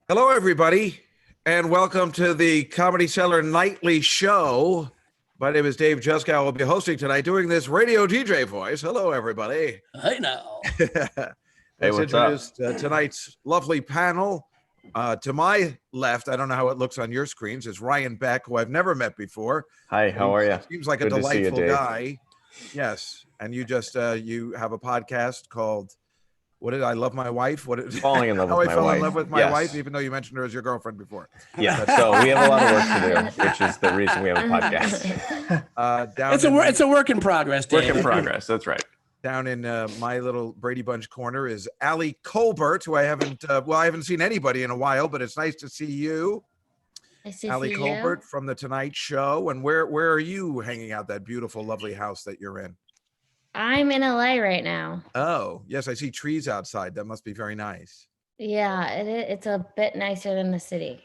Hello, everybody, and welcome to the Comedy Cellar Nightly Show. My name is Dave Juskow. I will be hosting tonight, doing this radio DJ voice. Hello, everybody. Hey, now. Let's introduce tonight's lovely panel. To my left, I don't know how it looks on your screens, is Ryan Beck, who I've never met before. Hi, how are you? Seems like a delightful guy. Yes, and you just you have a podcast called "What Did I Love My Wife?" Falling in love with my wife. How I fell in love with my wife, even though you mentioned her as your girlfriend before. Yeah, so we have a lot of work to do, which is the reason we have a podcast. It's a work in progress, Dave. Work in progress, that's right. Down in my little Brady Bunch corner is Kolbert, who I haven't seen anybody in a while, but it's nice to see you. Kolbert from The Tonight Show. And where are you hanging out, that beautiful, lovely house that you're in? I'm in LA right now. Oh, yes, I see trees outside. That must be very nice. Yeah, it's a bit nicer than the city.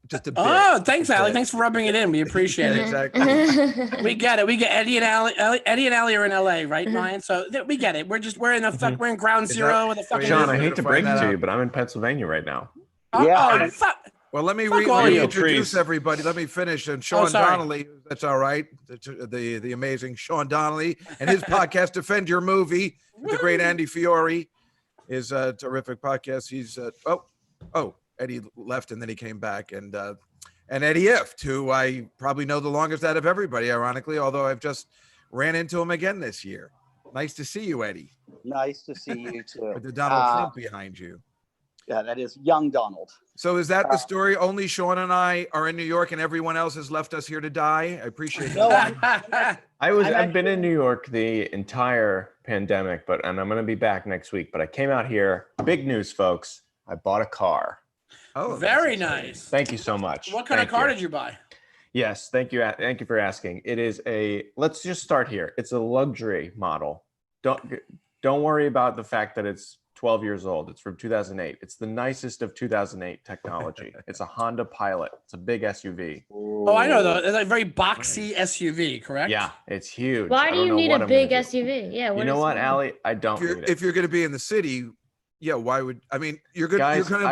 Just a bit. Oh, thanks, Allie. Thanks for rubbing it in. We appreciate it. Exactly. We get it. We get Eddie and Allie are in LA, right, Ryan? So we get it. We're in ground zero with a fucking. Sean, I hate to break it to you, but I'm in Pennsylvania right now. Yeah. Well, let me reintroduce everybody. Let me finish. And Sean Donnelly, that's all right. The amazing Sean Donnelly and his podcast, Defend Your Movie, with the great Andy Fiore, is a terrific podcast. He's Eddie left and then he came back, and Eddie Ifft, who I probably know the longest out of everybody, ironically, although I've just ran into him again this year. Nice to see you, Eddie. Nice to see you too. With the Donald Trump behind you. Yeah, that is young Donald. So is that the story? Only Sean and I are in New York and everyone else has left us here to die? I appreciate that. I've been in New York the entire pandemic, and I'm going to be back next week. But I came out here. Big news, folks. I bought a car. Oh, very nice. Thank you so much. What kind of car did you buy? Yes, thank you. Thank you for asking. It is let's just start here. It's a luxury model. Don't worry about the fact that it's 12 years old. It's from 2008. It's the nicest of 2008 technology. It's a Honda Pilot. It's a big SUV. Oh, I know though. It's a very boxy SUV, correct? Yeah, it's huge. Why do you need a big SUV? Yeah. You know what, Allie? I don't need it. If you're going to be in the city, yeah, why would you're going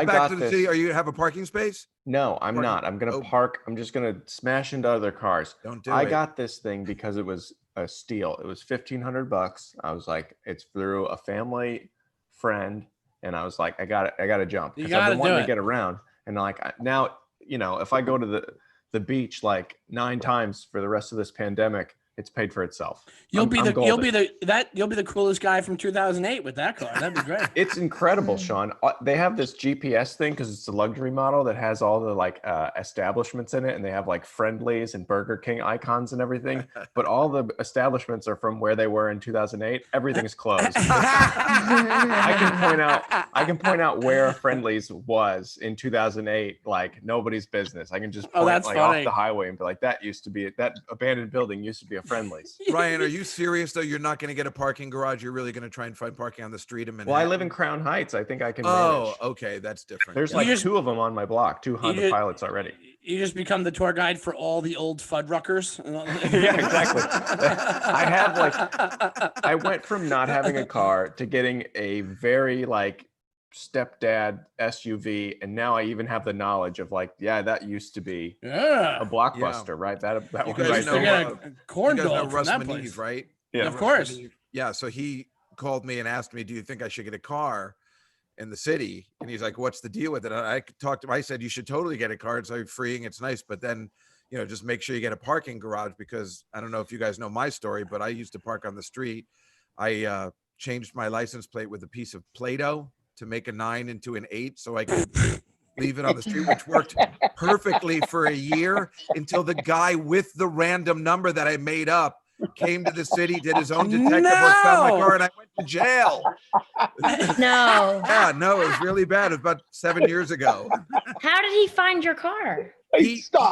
back to the city? Are you have a parking space? No, I'm not. I'm going to park. I'm just going to smash into other cars. Don't do it. I it. got this thing because it was a steal. It was $1,500. I was like, it's through a family friend, and I was like, I got to jump because I've been wanting to get around. And now, if I go to the beach like 9 times for the rest of this pandemic, it's paid for itself. You'll be the coolest guy from 2008 with that car. That'd be great. It's incredible, Sean. They have this GPS thing because it's a luxury model that has all the establishments in it, and they have like Friendlies and Burger King icons and everything. But all the establishments are from where they were in 2008. Everything's closed. I can point out where Friendlies was in 2008. Like nobody's business. I can just point off the highway and be like, that abandoned building used to be a Friendlies. Ryan, are you serious though? You're not going to get a parking garage. You're really going to try and find parking on the street in Manhattan? Well, I live in Crown Heights. I think I can manage. Oh, okay, that's different. There's like 2 of them on my block, 2 Honda Pilots already. You just become the tour guide for all the old Fuddruckers. Yeah, exactly. I went from not having a car to getting a very stepdad SUV, and now I even have the knowledge of that used to be a Blockbuster, right? That you one guys right know, corn you guys dog know from Russ that Maneve, place, right? Yeah, of course. Yeah, so he called me and asked me, "Do you think I should get a car in the city?" And he's like, "What's the deal with it?" And I talked to him. I said, "You should totally get a car. It's like freeing. It's nice, but then." Just make sure you get a parking garage, because I don't know if you guys know my story, but I used to park on the street. I changed my license plate with a piece of Play-Doh to make a 9 into an 8 so I could leave it on the street, which worked perfectly for a year until the guy with the random number that I made up came to the city, did his own detective work, found my car, and I went to jail. No. Yeah, no, it was really bad. It was about 7 years ago. How did he find your car?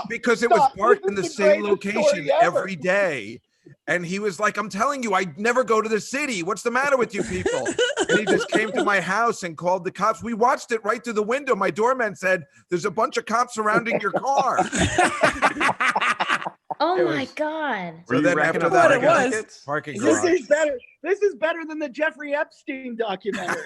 Because it was parked in the same location every day. And he was like, "I'm telling you, I never go to the city. What's the matter with you people?" And he just came to my house and called the cops. We watched it right through the window. My doorman said, "There's a bunch of cops surrounding your car." Oh my God. So then after that, it was parking garage. This is better than the Jeffrey Epstein documentary.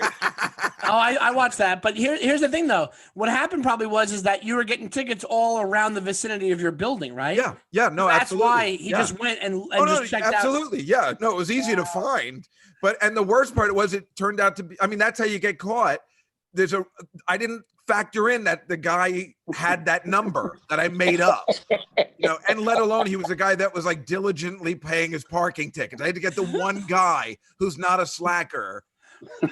I watched that. But here's the thing, though. What happened probably is that you were getting tickets all around the vicinity of your building, right? Yeah. No, that's absolutely. why he just went and just checked absolutely. out. Yeah. No, it was easy to find. And the worst part was it turned out to be, I mean, that's how you get caught. I didn't factor in that the guy had that number that I made up, and let alone he was a guy that was like diligently paying his parking tickets. I had to get the one guy who's not a slacker.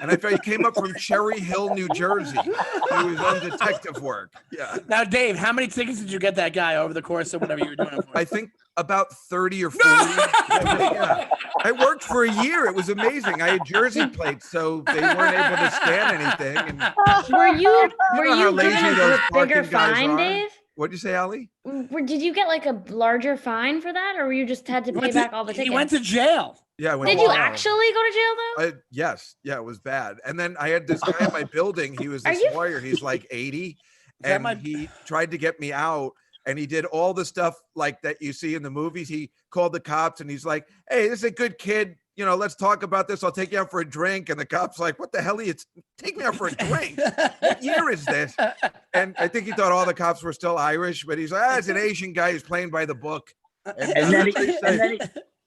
And I thought he came up from Cherry Hill, New Jersey. He was on detective work. Yeah. Now, Dave, how many tickets did you get that guy over the course of whatever you were doing it for? I think about 30 or 40. Yeah. I worked for a year. It was amazing. I had jersey plates, so they weren't able to scan anything. And Were you lazy those a bigger parking guys fine, are. Dave? What'd you say, Ali? Did you get like a larger fine for that, or you just had to pay back all the tickets? He went to jail. Yeah. Did you actually go to jail though? Yes. Yeah, it was bad. And then I had this guy at my building. He was this lawyer. He's like 80. And he tried to get me out. And he did all the stuff like that you see in the movies. He called the cops and he's like, hey, this is a good kid. Let's talk about this. I'll take you out for a drink. And the cop's like, what the hell are you take me out for a drink? What year is this? And I think he thought all the cops were still Irish, but he's like, it's an Asian guy who's playing by the book.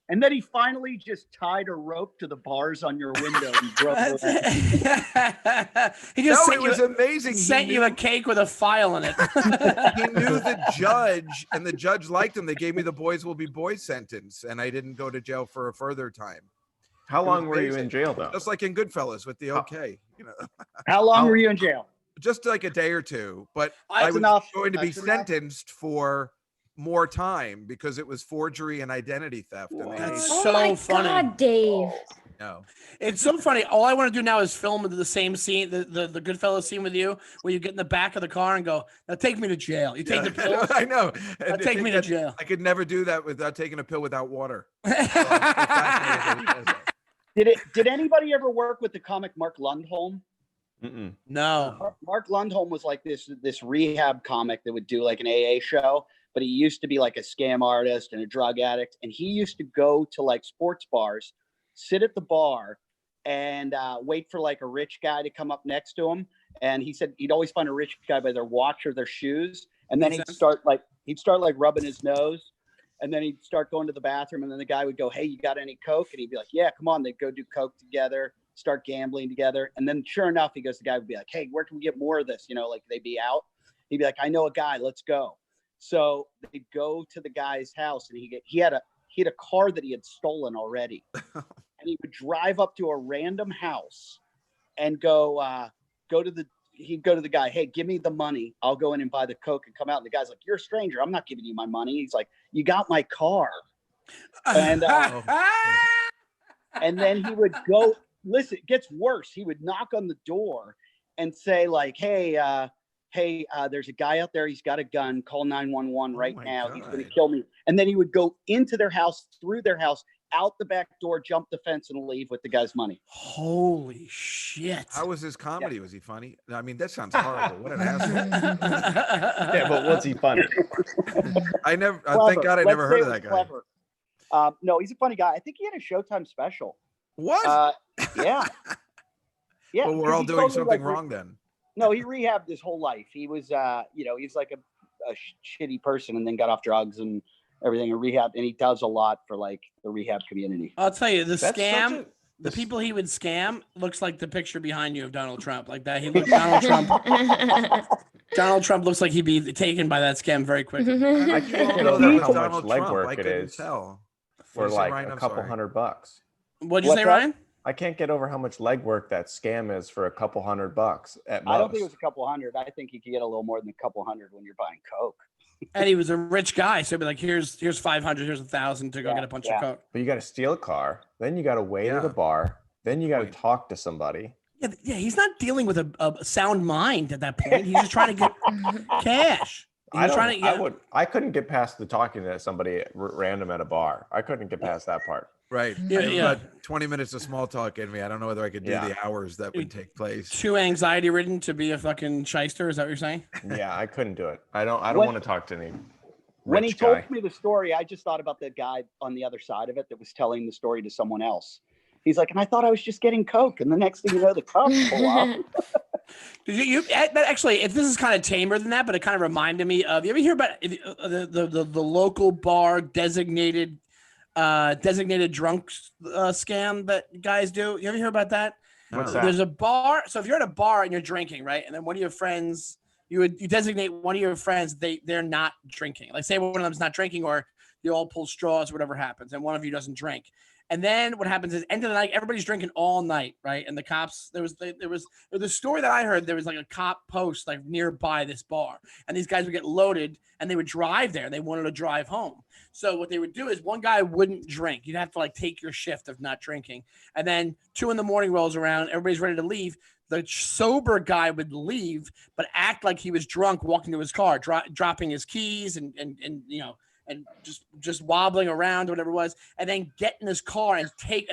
And then he finally just tied a rope to the bars on your window and drove away. It was amazing. Sent you a cake with a file in it. He knew the judge, and the judge liked him. They gave me the boys will be boys sentence, and I didn't go to jail for a further time. How long were you in jail, though? Just like in Goodfellas with the okay. How long were you in jail? Just like a day or two, but That's I was enough. going to be That's enough. sentenced for more time because it was forgery and identity theft. And That's Oh so my funny. God, Dave. no. It's so funny. All I want to do now is film the same scene, the Goodfellas scene with you, where you get in the back of the car and go, now take me to jail. You take the pill. I know. Now take me to jail. I could never do that without taking a pill without water. Did anybody ever work with the comic Mark Lundholm? Mm-mm. No. Mark Lundholm was like this rehab comic that would do like an AA show, but he used to be like a scam artist and a drug addict. And he used to go to like sports bars, sit at the bar and wait for like a rich guy to come up next to him. And he said he'd always find a rich guy by their watch or their shoes. And then he'd start like rubbing his nose. And then he'd start going to the bathroom. And then the guy would go, hey, you got any Coke? And he'd be like, yeah, come on. They'd go do Coke together, start gambling together. And then sure enough, the guy would be like, hey, where can we get more of this? Like they'd be out. He'd be like, I know a guy, let's go. So they'd go to the guy's house and he had a car that he had stolen already. And he would drive up to a random house and he'd go to the guy, hey, give me the money. I'll go in and buy the Coke and come out. And the guy's like, you're a stranger. I'm not giving you my money. He's like, you got my car. And and then he would go, listen, it gets worse. He would knock on the door and say like, hey, there's a guy out there. He's got a gun. Call 911 right now. God. He's going to kill me. And then he would go into their house, through their house, out the back door, jump the fence and leave with the guy's money. Holy shit. How was his comedy? Yeah. Was he funny? I mean, that sounds horrible. What an asshole. Yeah, but was he funny? Thank God I never heard of that guy. Clever. No, he's a funny guy. I think he had a Showtime special. What? Yeah. Yeah. Well, we're all doing something wrong then. No, he rehabbed his whole life. He was, he's like a shitty person and then got off drugs and everything and rehab. And he does a lot for like the rehab community. I'll tell you, the people he would scam looks like the picture behind you of Donald Trump. Like that. He looks Donald Trump. Donald Trump looks like he'd be taken by that scam very quickly. I can't get over how much legwork it is for like a couple $100. What'd you say, Ryan? I can't get over how much legwork that scam is for a couple $100 at most. I don't think it was a couple hundred. I think you could get a little more than a couple hundred when you're buying Coke. And he was a rich guy, so he'd be like, "Here's 500, here's 1,000 to go get a bunch of Coke." But you got to steal a car, then you got to wait at a bar, then you got to talk to somebody. Yeah, he's not dealing with a sound mind at that point. He's just trying to get cash. I couldn't get past the talking to somebody random at a bar. I couldn't get past that part. Right. Yeah. About 20 minutes of small talk in me. I don't know whether I could do the hours that would take place. Too anxiety ridden to be a fucking shyster. Is that what you're saying? Yeah, I couldn't do it. I don't want to talk to any When he rich guy. told me the story, I just thought about the guy on the other side of it that was telling the story to someone else. He's like, and I thought I was just getting Coke. And the next thing you know, the cops pull up. Actually, if this is kind of tamer than that, but it kind of reminded me of. You ever hear about the local bar designated drunk scam that guys do? You ever hear about that? What's that? There's a bar. So if you're at a bar and you're drinking, right, and then one of your friends, you designate one of your friends, they're not drinking. Like say one of them's not drinking, or you all pull straws, whatever happens, and one of you doesn't drink. And then what happens is end of the night, everybody's drinking all night, right? And the cops, there was the story that I heard, there was like a cop post like nearby this bar, and these guys would get loaded and they would drive there. They wanted to drive home. So what they would do is one guy wouldn't drink. You'd have to like take your shift of not drinking. And then 2 a.m. rolls around, everybody's ready to leave. The sober guy would leave, but act like he was drunk, walking to his car, dropping his keys and just wobbling around, whatever it was, and then get in his car and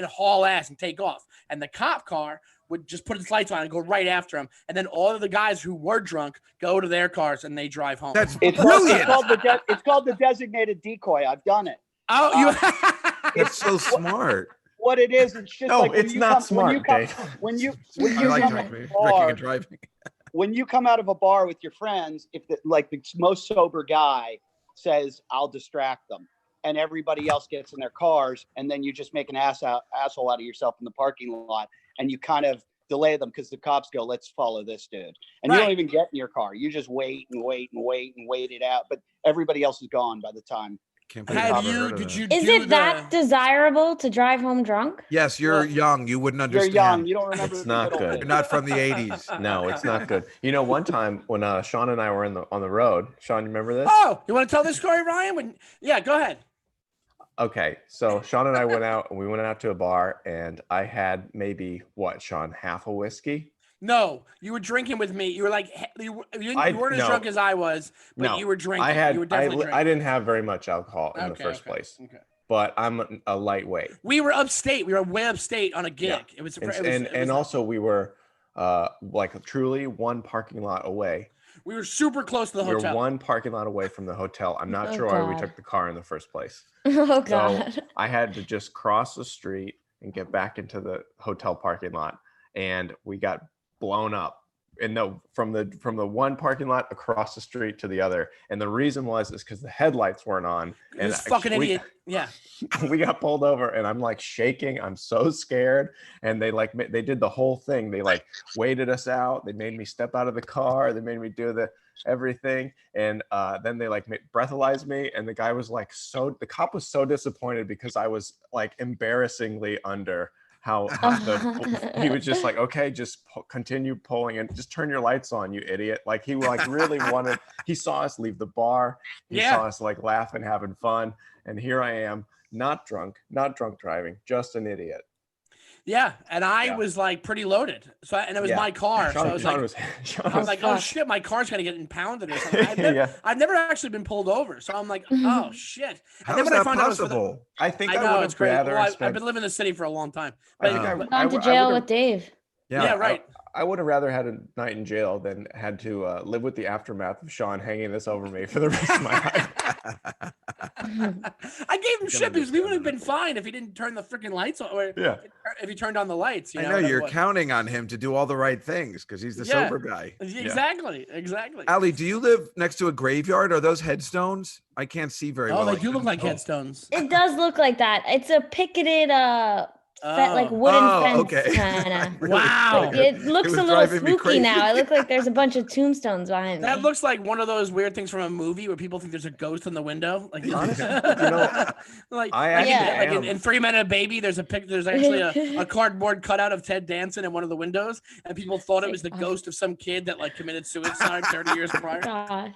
haul ass and take off. And the cop car would just put its lights on and go right after him. And then all of the guys who were drunk go to their cars and they drive home. That's brilliant. It's called the designated decoy. I've done it. Oh, That's so smart. What it is, it's just like it's not smart, Dave. When you I like come drinking bar, and driving. when you come out of a bar with your friends, if the most sober guy says, "I'll distract them," and everybody else gets in their cars, and then you just make an asshole out of yourself in the parking lot, and you kind of delay them because the cops go, "Let's follow this dude," and you don't even get in your car. You just wait it out, but everybody else is gone by the time. Is it that desirable to drive home drunk? Yes, you're young. You wouldn't understand. You're young. You don't remember. It's not good. You're not from the 80s. No, it's not good. You know, one time when Sean and I were on the road, Sean, you remember this? Oh, you want to tell this story, Ryan? Yeah, go ahead. Okay, so Sean and I went out to a bar, and I had maybe Sean, half a whiskey? No, you were drinking with me. You were like, you weren't as drunk as I was, but you were drinking. You were definitely drinking. I didn't have very much alcohol in the first place. Okay. But I'm a lightweight. We were upstate. We were way upstate on a gig. Yeah. Also we were like truly one parking lot away. We were super close to the hotel. We were one parking lot away from the hotel. I'm not sure why we took the car in the first place. Oh, God. So I had to just cross the street and get back into the hotel parking lot, and we got blown up from the one parking lot across the street to the other. And the reason is because the headlights weren't on. And this fucking idiot. Yeah. We got pulled over, and I'm like shaking. I'm so scared. And they did the whole thing. They like waited us out. They made me step out of the car. They made me do everything. And then they like breathalyzed me. And the guy was like, the cop was so disappointed because I was like embarrassingly under. He was just like, okay, just continue pulling and just turn your lights on, you idiot. Like he like really wanted, he saw us leave the bar. He saw us like laughing, having fun. And here I am, not drunk driving, just an idiot. Yeah. And I was like pretty loaded. So, and it was my car. So I was like, oh shit, my car's going to get impounded or something. I've never actually been pulled over. So I'm like, oh shit. How is that possible? I think I know, it's crazy. Well, I've been living in the city for a long time. But I've gone to jail with Dave. Yeah, right. I would have rather had a night in jail than had to live with the aftermath of Sean hanging this over me for the rest of my life. I gave him shit because we would have been fine if he didn't turn the freaking lights on. Or if he turned on the lights. I know you're counting on him to do all the right things because he's the sober guy. Exactly. Ali, do you live next to a graveyard? Are those headstones? I can't see very well. Oh, they do look like headstones. It does look like that. It's a picketed like wooden fence kind of. Wow. It looks a little spooky now. It looks like there's a bunch of tombstones behind me. That looks like one of those weird things from a movie where people think there's a ghost in the window. Like, in 3 Men and a Baby, there's actually a cardboard cutout of Ted Danson in one of the windows, and people thought it was the ghost of some kid that like committed suicide 30 years prior. God.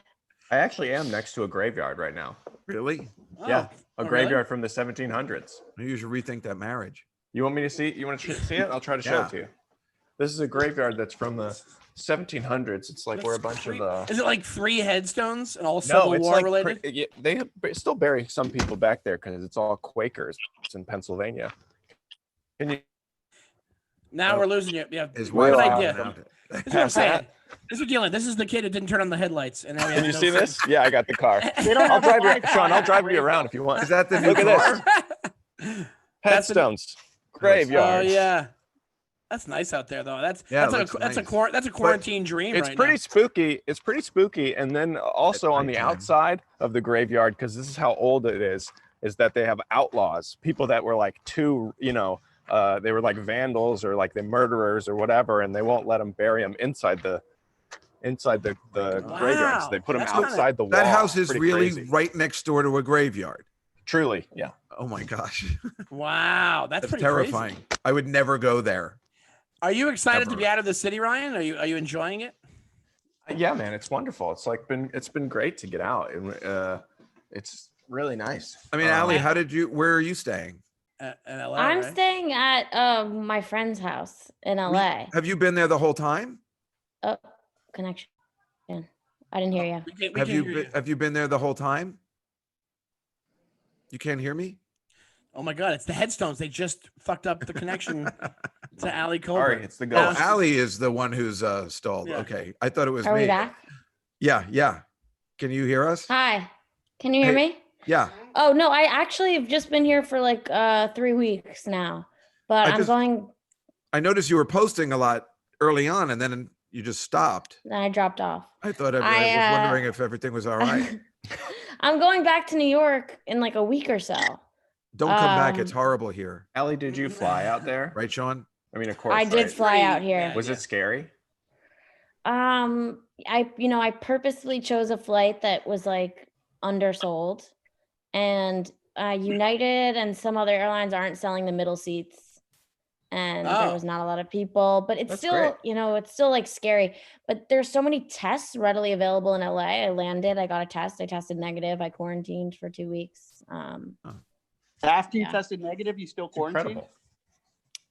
I actually am next to a graveyard right now. Really? Yeah. A graveyard from the 1700s. Maybe you should rethink that marriage. You want me to see? You want to see it? I'll try to show it to you. This is a graveyard that's from the 1700s. It's like where a bunch of Is it like 3 headstones and all Civil War related? They still bury some people back there because it's all Quakers. It's in Pennsylvania. Can you? Now we're losing you. Yeah. Good idea. This is what I'm saying. This is what dealing. This is the kid that didn't turn on the headlights. And can you see this? Yeah, I got the car. I'll drive you, Sean. I'll drive you around if you want. Is that the new car? Headstones. Graveyard. Oh yeah. That's nice out there, though. That's nice. a quarantine dream. It's right pretty now. spooky. It's pretty spooky. And then also on the outside of the graveyard, because this is how old it is that they have outlaws, people that were like they were like vandals or like the murderers or whatever, and they won't let them bury them inside the graveyard. So they put them outside the wall. That house is really crazy. right next door to a graveyard. Truly, yeah. Oh my gosh. Wow, that's pretty terrifying. Crazy. I would never go there. Are you excited to be out of the city, Ryan? Are you enjoying it? Yeah, man, it's wonderful. It's been great to get out. It's really nice. I mean, Allie, where are you staying? In LA, I'm right? staying at my friend's house in LA. Have you been there the whole time? Oh, connection. I didn't hear you. Have you been there the whole time? You can't hear me? Oh my God, it's the headstones. They just fucked up the connection to Allie Kolbert. Sorry, it's the ghost. Oh, Allie is the one who's stalled. Yeah. Okay. I thought it was Are me. we back? Yeah. Can you hear us? Hi. Can you hear me? Yeah. Oh no, I actually have just been here for like 3 weeks now. But I noticed you were posting a lot early on and then you just stopped. Then I dropped off. I thought I was wondering if everything was all right. I'm going back to New York in like a week or so. Don't come back. It's horrible here. Allie, did you fly out there? Right, Sean? I mean, of course. I did fly out here. Was it scary? I purposely chose a flight that was like undersold, and United and some other airlines aren't selling the middle seats, and there was not a lot of people, but it's still, it's still like scary, but there's so many tests readily available in LA. I landed, I got a test, I tested negative, I quarantined for 2 weeks. After you tested negative, you still quarantined? Incredible.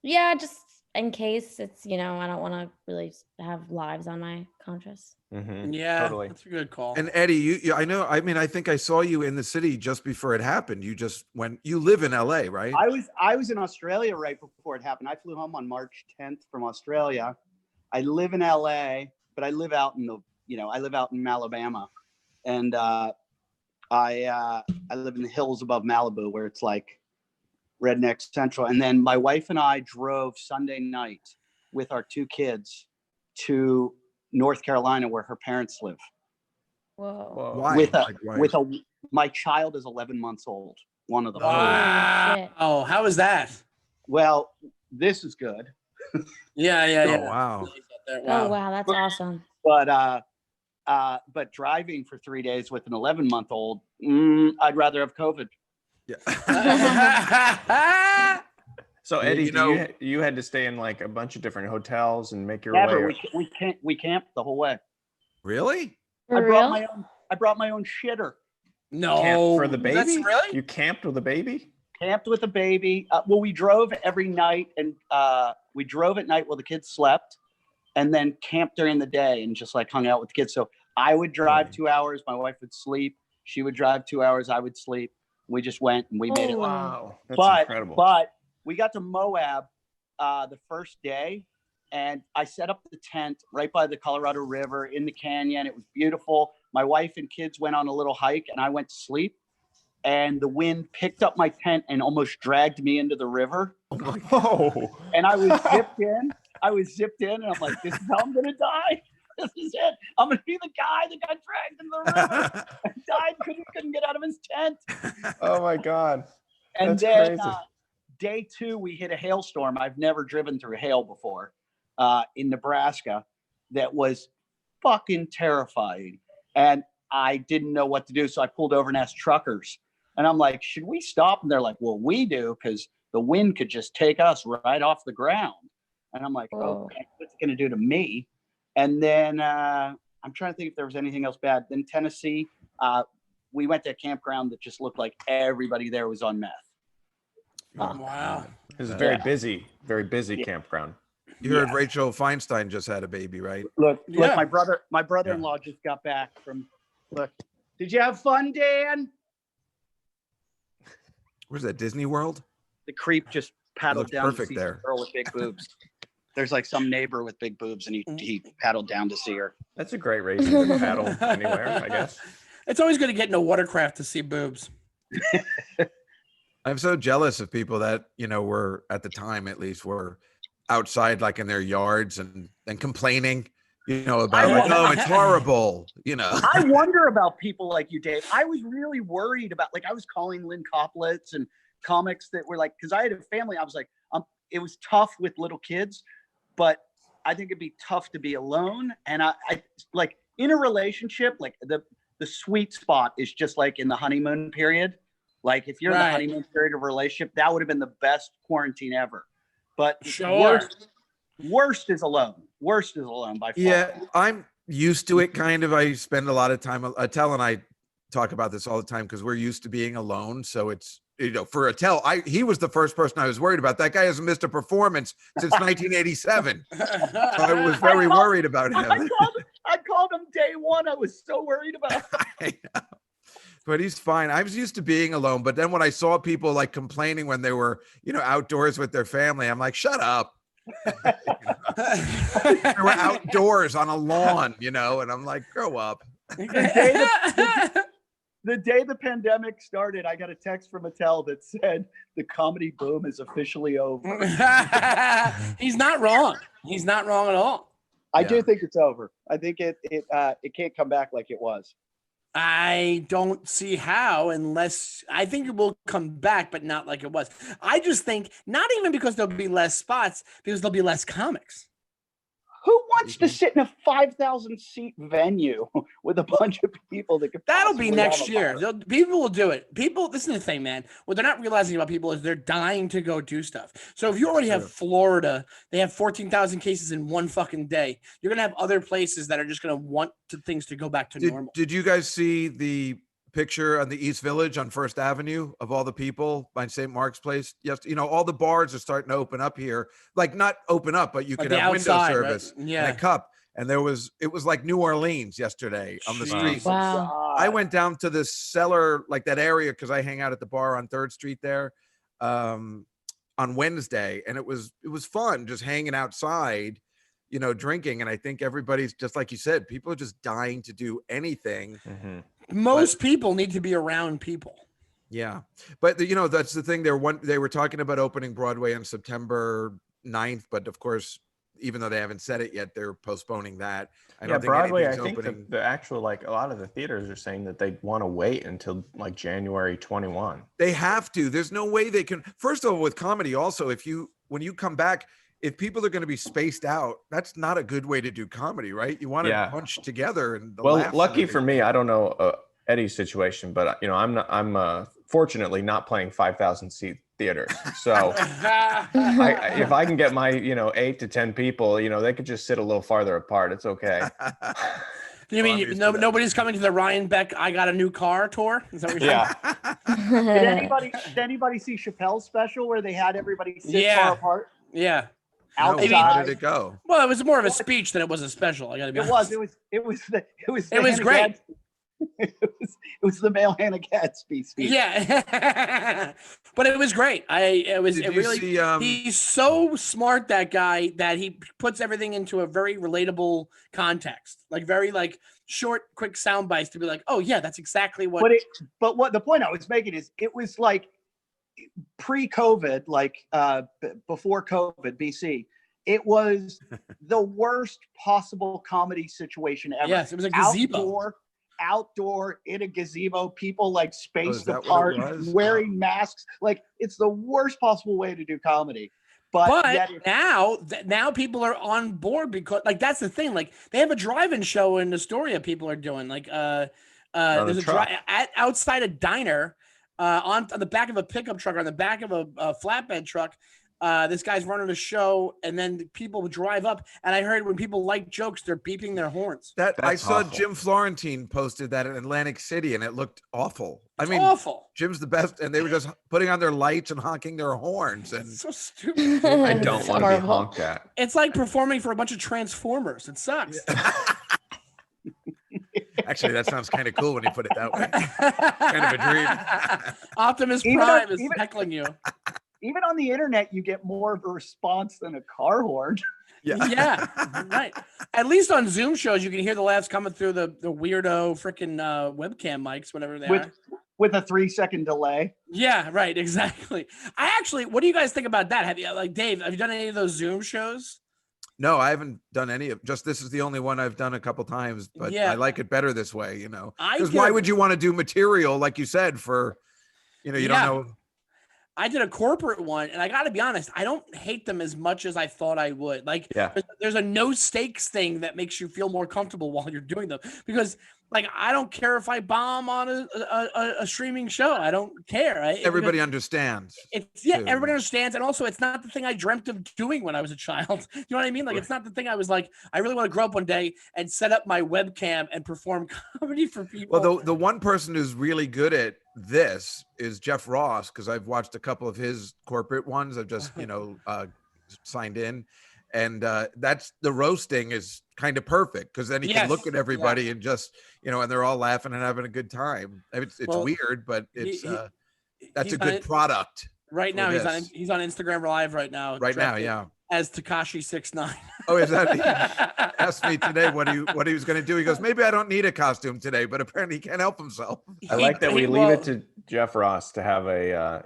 Yeah, just in case it's, I don't want to really have lives on my conscience. Mm-hmm. Yeah, totally. That's a good call. And Eddie, I think I saw you in the city just before it happened. You live in LA, right? I was in Australia right before it happened. I flew home on March 10th from Australia. I live in LA, but I live out in Alabama. And I live in the hills above Malibu, where it's like redneck central. And then my wife and I drove Sunday night with our 2 kids to North Carolina, where her parents live. Whoa. Why? My child is 11 months old. One of them. Wow. Oh, how is that? Well, this is good. Yeah. Oh, wow. Oh, wow. That's awesome. But driving for 3 days with an 11-month-old, I'd rather have COVID. Yeah. So Eddie, you had to stay in like a bunch of different hotels and make your Never. way. We camped the whole way. Really? For I real? brought my own shitter. No. Camped for the baby? That's really? You camped with a baby? Camped with a baby. Well, we drove every night, and we drove at night while the kids slept, and then camped during the day and just like hung out with the kids. So I would drive 2 hours, my wife would sleep. She would drive 2 hours, I would sleep. We just went and we made it. Wow, that's incredible. But we got to Moab the first day, and I set up the tent right by the Colorado River in the canyon. It was beautiful. My wife and kids went on a little hike, and I went to sleep. And the wind picked up my tent and almost dragged me into the river. Oh my God. And I was zipped in, and I'm like, this is how I'm gonna die. This is it. I'm gonna be the guy that got dragged into the river and died, couldn't get out of his tent. Oh my God. And That's then crazy. Day 2, we hit a hailstorm. I've never driven through hail before in Nebraska. That was fucking terrifying. And I didn't know what to do. So I pulled over and asked truckers. And I'm like, should we stop? And they're like, well, we do, because the wind could just take us right off the ground. And I'm like, okay, what's it going to do to me? And then I'm trying to think if there was anything else bad. Then Tennessee, we went to a campground that just looked like everybody there was on meth. Wow. It was a very busy campground. You heard Rachel Feinstein just had a baby, right? Look, my brother-in-law just got back from, did you have fun, Dan? Where's that, Disney World? The creep just paddled down perfect to see there. a girl with big boobs. There's like some neighbor with big boobs, and he paddled down to see her. That's a great reason to paddle anywhere, I guess. It's always good to get in a watercraft to see boobs. I'm so jealous of people that, were at the time, at least, were outside, like in their yards, and complaining, about like, oh, it's horrible, I wonder about people like you, Dave. I was really worried about, like, I was calling Lynn Koplitz and comics that were like, because I had a family. I was like, it was tough with little kids, but I think it'd be tough to be alone. And I like in a relationship, like the sweet spot is just like in the honeymoon period. Like if you're in the honeymoon period of a relationship, that would have been the best quarantine ever. But worst is alone. Worst is alone by far. Yeah, I'm used to it kind of. I spend a lot of time. Attell and I talk about this all the time because we're used to being alone. So it's, for Attell, he was the first person I was worried about. That guy hasn't missed a performance since 1987. So I was very worried about him. I called him day one. I was so worried about him. I know. But he's fine. I was used to being alone. But then when I saw people like complaining when they were, outdoors with their family, I'm like, shut up. They were outdoors on a lawn, and I'm like, grow up. The day the pandemic started, I got a text from Attell that said the comedy boom is officially over. He's not wrong. He's not wrong at all. I do think it's over. I think it can't come back like it was. I don't see how, unless I think it will come back, but not like it was. I just think not even because there'll be less spots, because there'll be less comics. Who wants to sit in a 5,000 seat venue with a bunch of people that could? That'll be next year. People will do it. This is the thing, man. What they're not realizing about people is they're dying to go do stuff. So if you already have Florida, they have 14,000 cases in one fucking day. You're gonna have other places that are just gonna want things to go back to normal. Did you guys see the picture on the East Village on First Avenue of all the people by St. Mark's Place? Yes, all the bars are starting to open up here. Like not open up, but you could have outside, window service and a cup. And it was like New Orleans yesterday on the streets. Wow. I went down to the Cellar, like that area, because I hang out at the bar on 3rd Street there on Wednesday, and it was fun just hanging outside, drinking. And I think everybody's just like you said, people are just dying to do anything. Mm-hmm. Most people need to be around people. Yeah. But that's the thing. They were talking about opening Broadway on September 9th, but of course, even though they haven't said it yet, they're postponing that. I don't think Broadway, I think the actual, like a lot of the theaters are saying that they want to wait until like January 21. They have to. There's no way they can. First of all, with comedy also, when you come back, if people are going to be spaced out, that's not a good way to do comedy, right? You want to bunch together. And lucky for me, I don't know Eddie's situation, but I'm fortunately not playing 5,000 seat theaters. So if I can get my 8 to 10 people, they could just sit a little farther apart. It's okay. You mean nobody's coming to the Ryan Beck "I Got a New Car" tour? Is that what you're saying? Did anybody see Chappelle's special where they had everybody sit far apart? Yeah. Outside. How did it go? Well, it was more of a speech than it was a special. I gotta be honest. It was great. It was the male Hannah Gadsby speech. Yeah, but it was great. He's so smart, that guy, that he puts everything into a very relatable context, like very short, quick sound bites to be like, oh yeah, that's exactly what. But what the point I was making is, it was like pre-COVID, before COVID, BC. It was the worst possible comedy situation ever. Yes, it was a gazebo. Outdoor in a gazebo, people spaced apart, wearing masks. It's the worst possible way to do comedy. But now people are on board, because that's the thing. They have a drive-in show in Astoria. People are doing there's outside a diner on the back of a pickup truck, or on the back of a flatbed truck. This guy's running a show, and then people would drive up. And I heard when people like jokes, they're beeping their horns. I saw awful. Jim Florentine posted that in Atlantic City, and it looked awful. Awful. Jim's the best, and they were just putting on their lights and honking their horns. And it's so stupid. I don't want to be honked at. It's like performing for a bunch of Transformers. It sucks. Yeah. Actually, that sounds kind of cool when you put it that way. Kind of a dream. Optimus Prime is heckling you. Even on the internet, you get more of a response than a car horn. Yeah, right. At least on Zoom shows, you can hear the laughs coming through the weirdo freaking webcam mics, whatever they are. with a 3-second delay. Yeah, right. Exactly. What do you guys think about that? Dave, have you done any of those Zoom shows? No, I haven't done any of. Just this is the only one I've done a couple times, but Yeah. I like it better this way. Because why would you want to do material like you said for, you don't know. I did a corporate one, and I got to be honest, I don't hate them as much as I thought I would. There's a no stakes thing that makes you feel more comfortable while you're doing them, because I don't care if I bomb on a streaming show. I don't care. Everybody understands. Everybody understands, and also it's not the thing I dreamt of doing when I was a child. You know what I mean? It's not the thing I was like, I really want to grow up one day and set up my webcam and perform comedy for people. Well, the one person who's really good at this is Jeff Ross, because I've watched a couple of his corporate ones. I've just signed in, and that's the roasting is kind of perfect, because then he can look at everybody and just and they're all laughing and having a good time. It's weird, but it's that's a good product. Right now, he's on Instagram Live right now. Right now, yeah. As Tekashi 6ix9ine. Oh, is that? He asked me today what he was going to do. He goes, maybe I don't need a costume today, but apparently he can't help himself. I like that we leave it to Jeff Ross to have a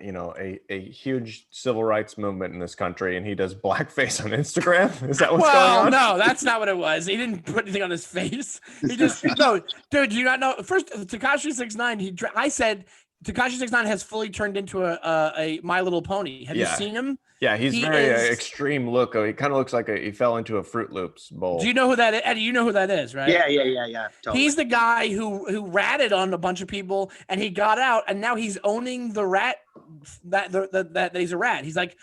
huge civil rights movement in this country, and he does blackface on Instagram. Is that what's going on? No, that's not what it was. He didn't put anything on his face. He just no, dude. You got no. First, Tekashi 6ix9ine. I said Tekashi 6ix9ine has fully turned into a My Little Pony. Have you seen him? Yeah, he's very extreme look. He kind of looks like he fell into a Fruit Loops bowl. Do you know who that is? Eddie, you know who that is, right? Yeah. Totally. He's the guy who ratted on a bunch of people, and he got out, and now he's owning the rat that he's a rat. He's like,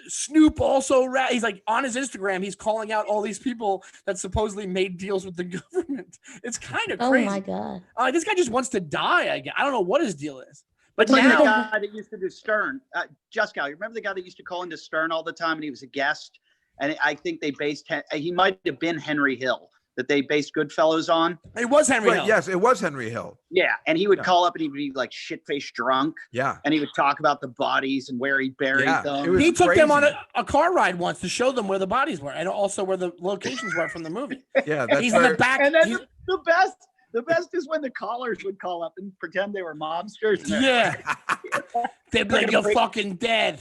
Snoop also rat. He's like, on his Instagram, he's calling out all these people that supposedly made deals with the government. It's kind of crazy. Oh my God. This guy just wants to die. I don't know what his deal is. But It's like now, the guy that used to do Stern, Juskow. You remember the guy that used to call into Stern all the time, and he was a guest? And I think they based he might have been Henry Hill that they based Goodfellas on. It was Henry Hill. Yes, it was Henry Hill. Yeah, and he would call up and he'd be like shit-faced drunk. Yeah, and he would talk about the bodies and where he buried them. He took them on a car ride once to show them where the bodies were, and also where the locations were from the movie. Yeah, that's he's in the back. And then the best is when the callers would call up and pretend they were mobsters. Yeah. They'd be like, you're fucking dead.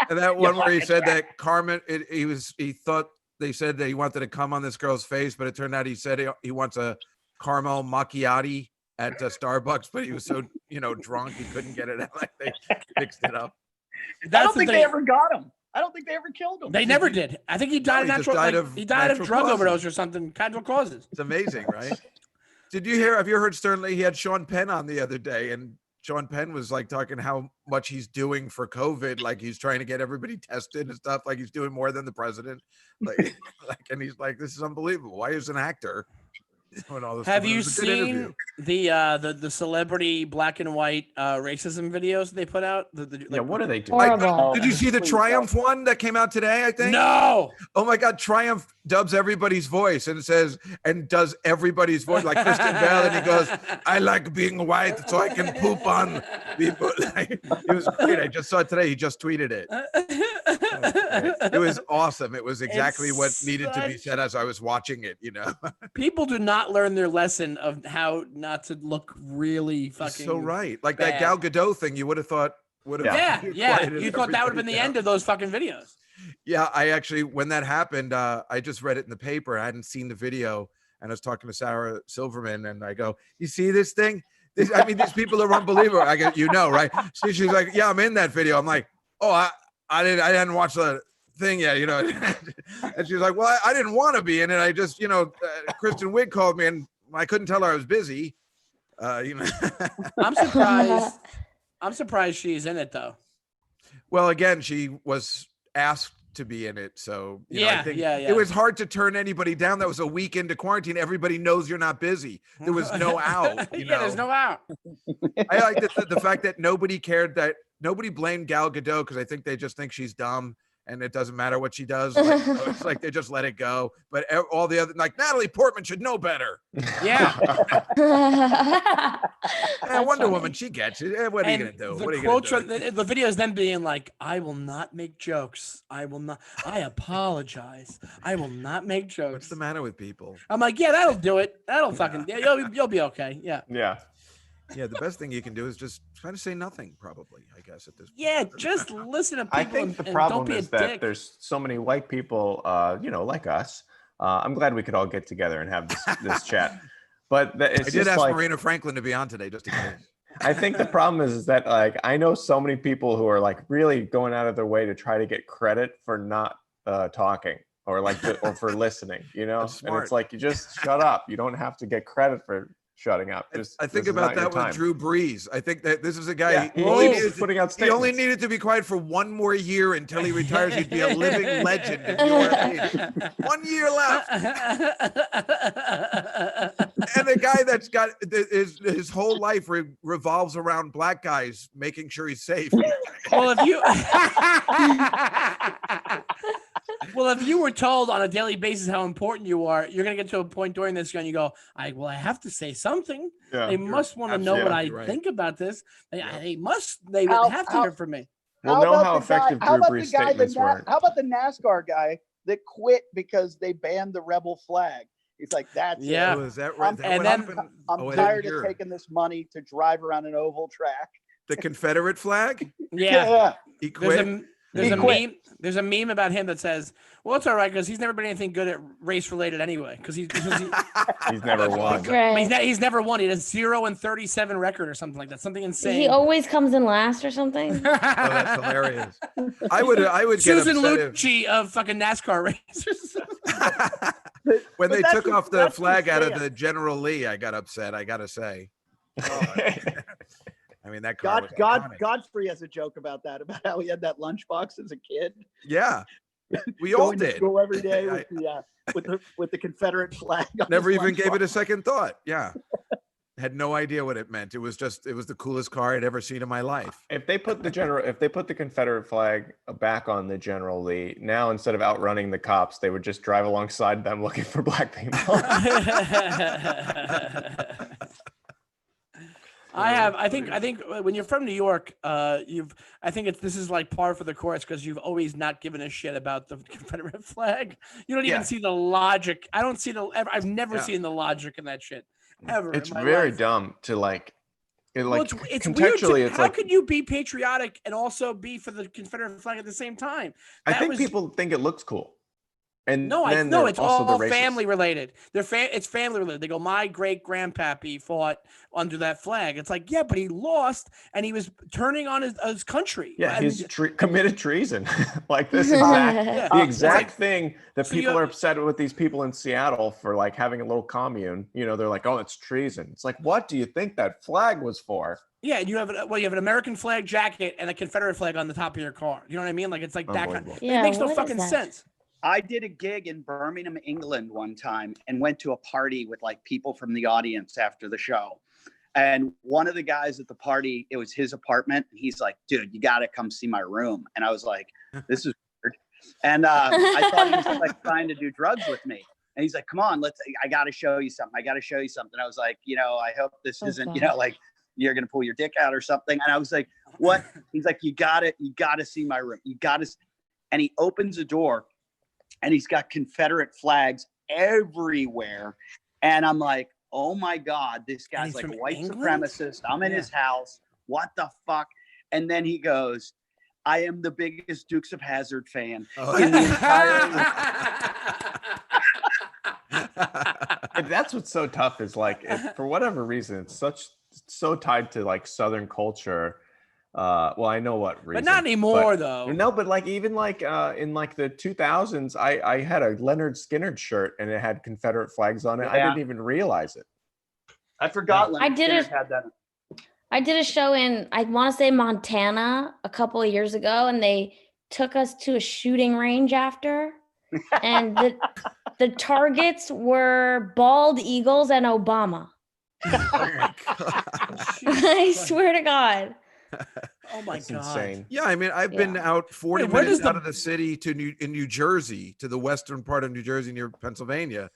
And that one where he said that Carmen, he thought they said that he wanted to come on this girl's face, but it turned out he said he wants a caramel macchiato at Starbucks, but he was so, drunk he couldn't get it out. Like they fixed it up. I don't think they ever got him. I don't think they ever killed him. They never did. I think he died he died of drug overdose or something, natural causes. It's amazing, right? Have you heard Sternly? He had Sean Penn on the other day, and Sean Penn was like talking how much he's doing for COVID. Like he's trying to get everybody tested and stuff. Like he's doing more than the president. And he's like, this is unbelievable. Why is an actor doing all this? Have you seen the celebrity black and white racism videos they put out? What are they doing? Did you see the Triumph one that came out today? I think. No. Oh my God! Triumph dubs everybody's voice and says and does everybody's voice like Kristen Bell, and he goes, "I like being white so I can poop on people." It was great. I just saw it today. He just tweeted it. It was awesome. It was exactly what needed to be said as I was watching it. People do not learn their lesson of how not to look really fucking. So right, like bad. that Gal Gadot thing. You would have thought would have. Yeah. You thought that would have been the end of those fucking videos. Yeah, I actually, when that happened, I just read it in the paper. I hadn't seen the video, and I was talking to Sarah Silverman, and I go, "You see this thing? These people are unbelievable." I go, right? She's like, "Yeah, I'm in that video." I'm like, "Oh, I hadn't watched the thing yet, And she's like, "Well, I didn't want to be in it. I just, Kristen Wiig called me, and I couldn't tell her I was busy." I'm surprised she's in it though. Well, again, she was asked to be in it, so I think it was hard to turn anybody down. That was a week into quarantine. Everybody knows you're not busy. There was no out. There's no out. I like the fact that nobody cared, that nobody blamed Gal Gadot, because I think they just think she's dumb and it doesn't matter what she does. It's like they just let it go. But all the other, like Natalie Portman should know better. Yeah. Wonder Woman, she gets it. What are you gonna do? The video is them being like, "I will not make jokes. I apologize. I will not make jokes." What's the matter with people? I'm like, yeah, that'll do it. That'll fucking you'll be okay. Yeah. Yeah. Yeah, the best thing you can do is just kind of say nothing, probably, I guess, at this point. Yeah, just listen to people. I think the and problem don't be is a that dick. there's so many white people, like us. I'm glad we could all get together and have this chat. But it's I did just ask like, Marina Franklin to be on today, just in case. I think the problem is that like I know so many people who are like really going out of their way to try to get credit for not talking or or for listening, you know. That's And smart. it's like, you just shut up. You don't have to get credit for shutting up. I think about that with Drew Brees. I think that this is a guy. He only He needed only needed to be quiet for one more year until he retires. He'd be a living legend. If you were paid. 1 year left. And a guy that's got his whole life revolves around black guys making sure he's safe. Well, if you were told on a daily basis how important you are, you're gonna get to a point during this and you go, I have to say something. Yeah, they must want to know what I think about this. They have to hear from me. We'll know how effective Drew Brees statements were. How about the NASCAR guy that quit because they banned the rebel flag? He's like, that's it. Oh, is that right? I'm tired of taking this money to drive around an oval track. The Confederate flag? Yeah. He quit. There's a meme about him that says, well, it's all right because he's never been anything good at race related anyway. Because he's never won. Right. He's never won. He has 0-37 record or something like that. Something insane. He always comes in last or something. Oh, that's hilarious. I would Susan get upset Lucci of fucking NASCAR racers. When they took off the flag out of the General Lee, I got upset. I gotta say. I mean, that car was iconic. Godfrey has a joke about that, about how he had that lunchbox as a kid. Yeah, we all did. Go every day with the Confederate flag. Never even gave it a second thought. Yeah, had no idea what it meant. It was the coolest car I'd ever seen in my life. If they put the Confederate flag back on the General Lee, now instead of outrunning the cops, they would just drive alongside them looking for black people. I think when you're from New York, this is like par for the course because you've always not given a shit about the Confederate flag. You don't even see the logic. I've never seen the logic in that shit ever. It's very dumb to it's contextually. Weird how could you be patriotic and also be for the Confederate flag at the same time? I think people think it looks cool. And no, it's all family related. It's family related. They go, my great grandpappy fought under that flag. It's like, yeah, but he lost and he was turning on his country. Yeah, he's committed treason. Like this the exact thing that people are upset with these people in Seattle for like having a little commune. You know, they're like, oh, it's treason. It's like, what do you think that flag was for? Yeah, and you have an American flag jacket and a Confederate flag on the top of your car. You know what I mean? Like it's like that kind of, it makes no fucking sense. I did a gig in Birmingham, England one time and went to a party with like people from the audience after the show. And one of the guys at the party, it was his apartment. And he's like, dude, you got to come see my room. And I was like, this is weird. And I thought he was like trying to do drugs with me. And he's like, come on, I got to show you something. I was like, I hope this isn't, like you're going to pull your dick out or something. And I was like, what? He's like, you got to see my room. And he opens the door. And he's got Confederate flags everywhere. And I'm like, oh my God, this guy's like a white supremacist. I'm in his house. What the fuck? And then he goes, I am the biggest Dukes of Hazzard fan in the entire And that's what's so tough is like, for whatever reason, it's so tied to like Southern culture. Well, I know what reason, but not anymore though. No, but like even like in like the 2000s, I had a Leonard Skinner shirt and it had Confederate flags on it. I didn't even realize it. I forgot. Leonard Skinner had that. I did a show in, I want to say Montana a couple of years ago, and they took us to a shooting range after, and the targets were bald eagles and Obama. I swear to God. Oh my God! Insane. Yeah, I mean, I've been out 40 minutes out of the city in New Jersey, to the western part of New Jersey near Pennsylvania,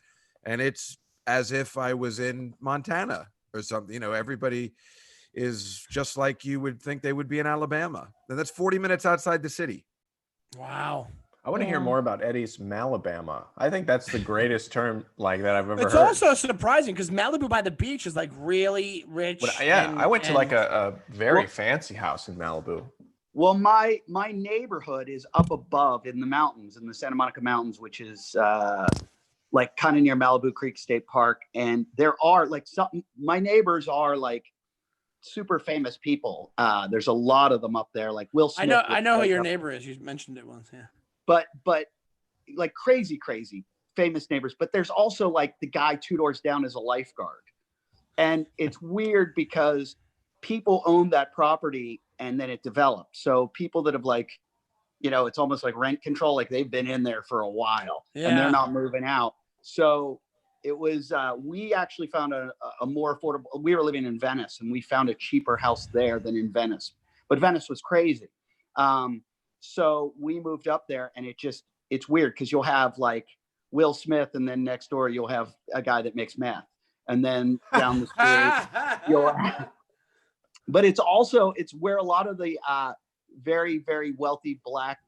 and it's as if I was in Montana or something. Everybody is just like you would think they would be in Alabama, and that's 40 minutes outside the city. Wow. I want to hear more about Eddie's Malabama. I think that's the greatest term like that I've ever heard. It's also surprising because Malibu by the beach is like really rich. I went to like a very fancy house in Malibu. Well, my neighborhood is up above in the mountains, in the Santa Monica Mountains, which is like kind of near Malibu Creek State Park. And there are like my neighbors are like super famous people. There's a lot of them up there, like Will Smith. I know who your neighbor is. You mentioned it once, yeah. But like crazy famous neighbors. But there's also like the guy 2 doors down is a lifeguard. And it's weird because people own that property and then it developed. So people that have like, you know, it's almost like rent control. Like they've been in there for a while and they're not moving out. So it was, we actually found a more affordable, we were living in Venice and we found a cheaper house there than in Venice, but Venice was crazy. So we moved up there and it's weird because you'll have like Will Smith and then next door you'll have a guy that makes meth. And then down the street, but it's where a lot of the very, very wealthy Black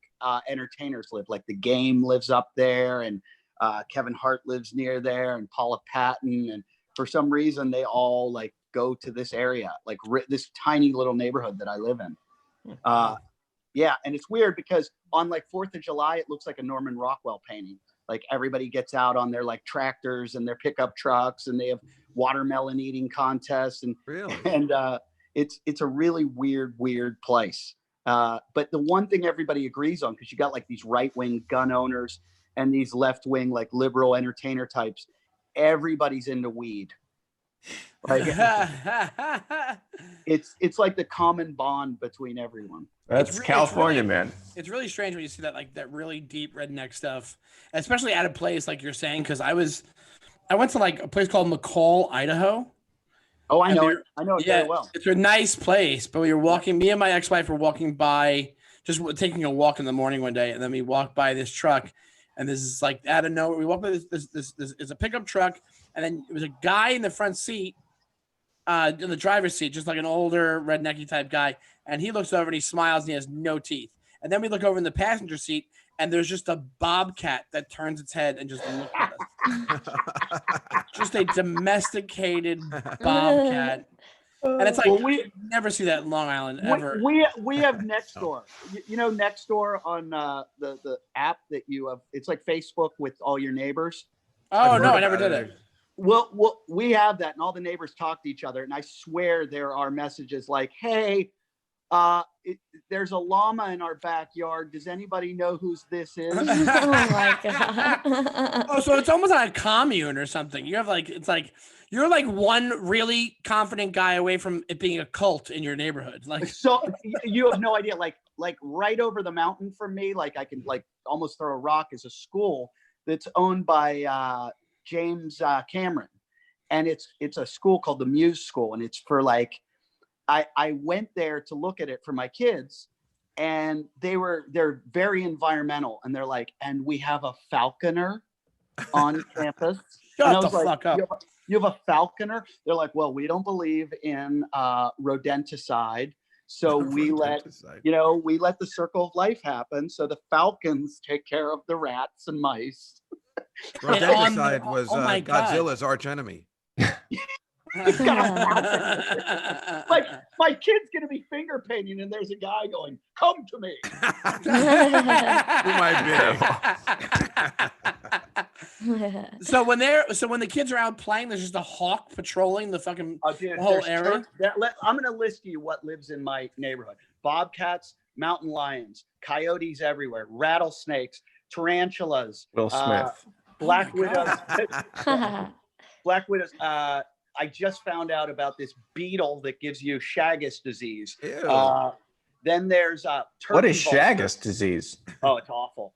entertainers live. Like The Game lives up there and Kevin Hart lives near there and Paula Patton. And for some reason, they all like go to this area, like this tiny little neighborhood that I live in. Yeah. And it's weird because on like 4th of July, it looks like a Norman Rockwell painting. Like everybody gets out on their like tractors and their pickup trucks and they have watermelon eating contests. And it's a really weird place. But the one thing everybody agrees on, because you got like these right-wing gun owners and these left-wing like liberal entertainer types, everybody's into weed. Like it's like the common bond between everyone. That's California, man. It's really strange when you see that like that really deep redneck stuff, especially at a place like you're saying. Because I went to like a place called McCall, Idaho. Oh, I know it. I know it very well. It's a nice place, but we were walking. Me and my ex-wife were walking by, just taking a walk in the morning one day, and then we walked by this truck, and this is like out of nowhere. We walked by this is a pickup truck, and then it was a guy in the front seat, in the driver's seat, just like an older rednecky type guy, and he looks over and he smiles and he has no teeth. And then we look over in the passenger seat, and there's just a bobcat that turns its head and just looks at us. Just a domesticated bobcat. And it's like, we never see that in Long Island ever. We have Nextdoor. You know Nextdoor on the app that you have. It's like Facebook with all your neighbors. Oh, no, I never did it. Well, we have that, and all the neighbors talk to each other. And I swear there are messages like, hey, there's a llama in our backyard. Does anybody know whose this is? Oh my God. Oh, so it's almost like a commune or something. You have like, it's like, you're like one really confident guy away from it being a cult in your neighborhood. Like, so you have no idea, like right over the mountain from me, like I can like almost throw a rock, is a school that's owned by James Cameron. And it's a school called the Muse School. And it's for like, I went there to look at it for my kids, and they're very environmental, and they're like, and we have a falconer on campus. Shut the fuck up. You have a falconer? They're like, well, we don't believe in rodenticide. So we let the circle of life happen. So the falcons take care of the rats and mice. Rodenticide was Godzilla's arch enemy. He's got a falcon. Like my kid's gonna be finger painting, and there's a guy going, "Come to me." Who might be? So when the kids are out playing, there's just a hawk patrolling the fucking whole area. I'm gonna list you what lives in my neighborhood: bobcats, mountain lions, coyotes everywhere, rattlesnakes, tarantulas, Will Smith, black widows. Black widows. I just found out about this beetle that gives you Chagas disease. Then there's turkey what is vultures. Chagas disease? Oh, it's awful.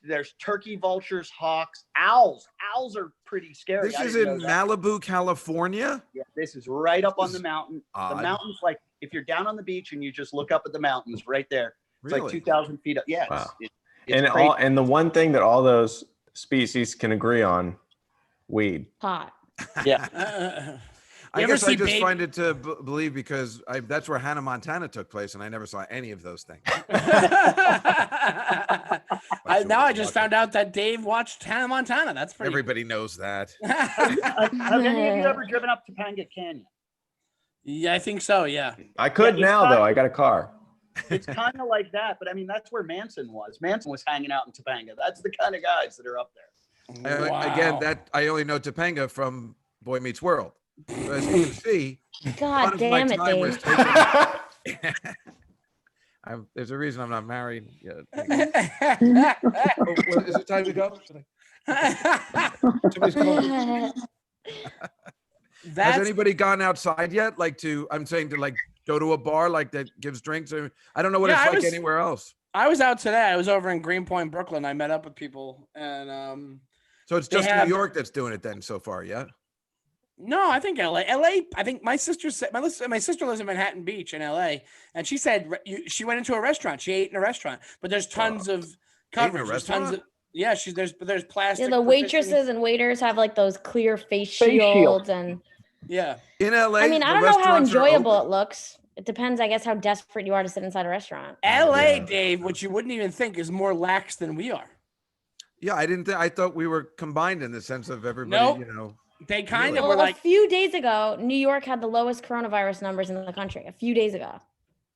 There's turkey vultures, hawks, owls. Owls are pretty scary. This is in Malibu, California? Yeah, this is right up on the mountain. The mountain's like, if you're down on the beach and you just look up at the mountains right there, it's like 2,000 feet up. Yeah. Wow. It's and the one thing that all those species can agree on, weed. Pot. Yeah. I ever guess I see just Babe- find it to believe because that's where Hannah Montana took place, and I never saw any of those things. Now I just found out that Dave watched Hannah Montana. That's pretty. Everybody knows that. Have any of you ever driven up Topanga Canyon? Yeah, I think so. Yeah. I could Yeah, now though. I got a car. It's kind of like that, but I mean, that's where Manson was. Manson was hanging out in Topanga. That's the kind of guys that are up there. Again, that I only know Topanga from Boy Meets World. So as you can see, God damn it, Dave. There's a reason I'm not married yet. Is it time to go? Somebody's calling. Has anybody gone outside yet? I'm saying to like go to a bar like that gives drinks. I don't know what it's like anywhere else. I was out today. I was over in Greenpoint, Brooklyn. I met up with people, and so it's just New York that's doing it then so far, yeah. No, I think LA. I think my sister said my sister lives in Manhattan Beach in LA, and she said she went into a restaurant. She ate in a restaurant, but there's tons of coverage. There's tons of there's plastic. Yeah, the waitresses and waiters have like those clear face shields and. Yeah. In LA, I mean, I don't know how enjoyable it looks. It depends, I guess, how desperate you are to sit inside a restaurant. LA, Dave, which you wouldn't even think is more lax than we are. Yeah, I thought we were combined in the sense of everybody, They kind of were like a few days ago, New York had the lowest coronavirus numbers in the country. A few days ago.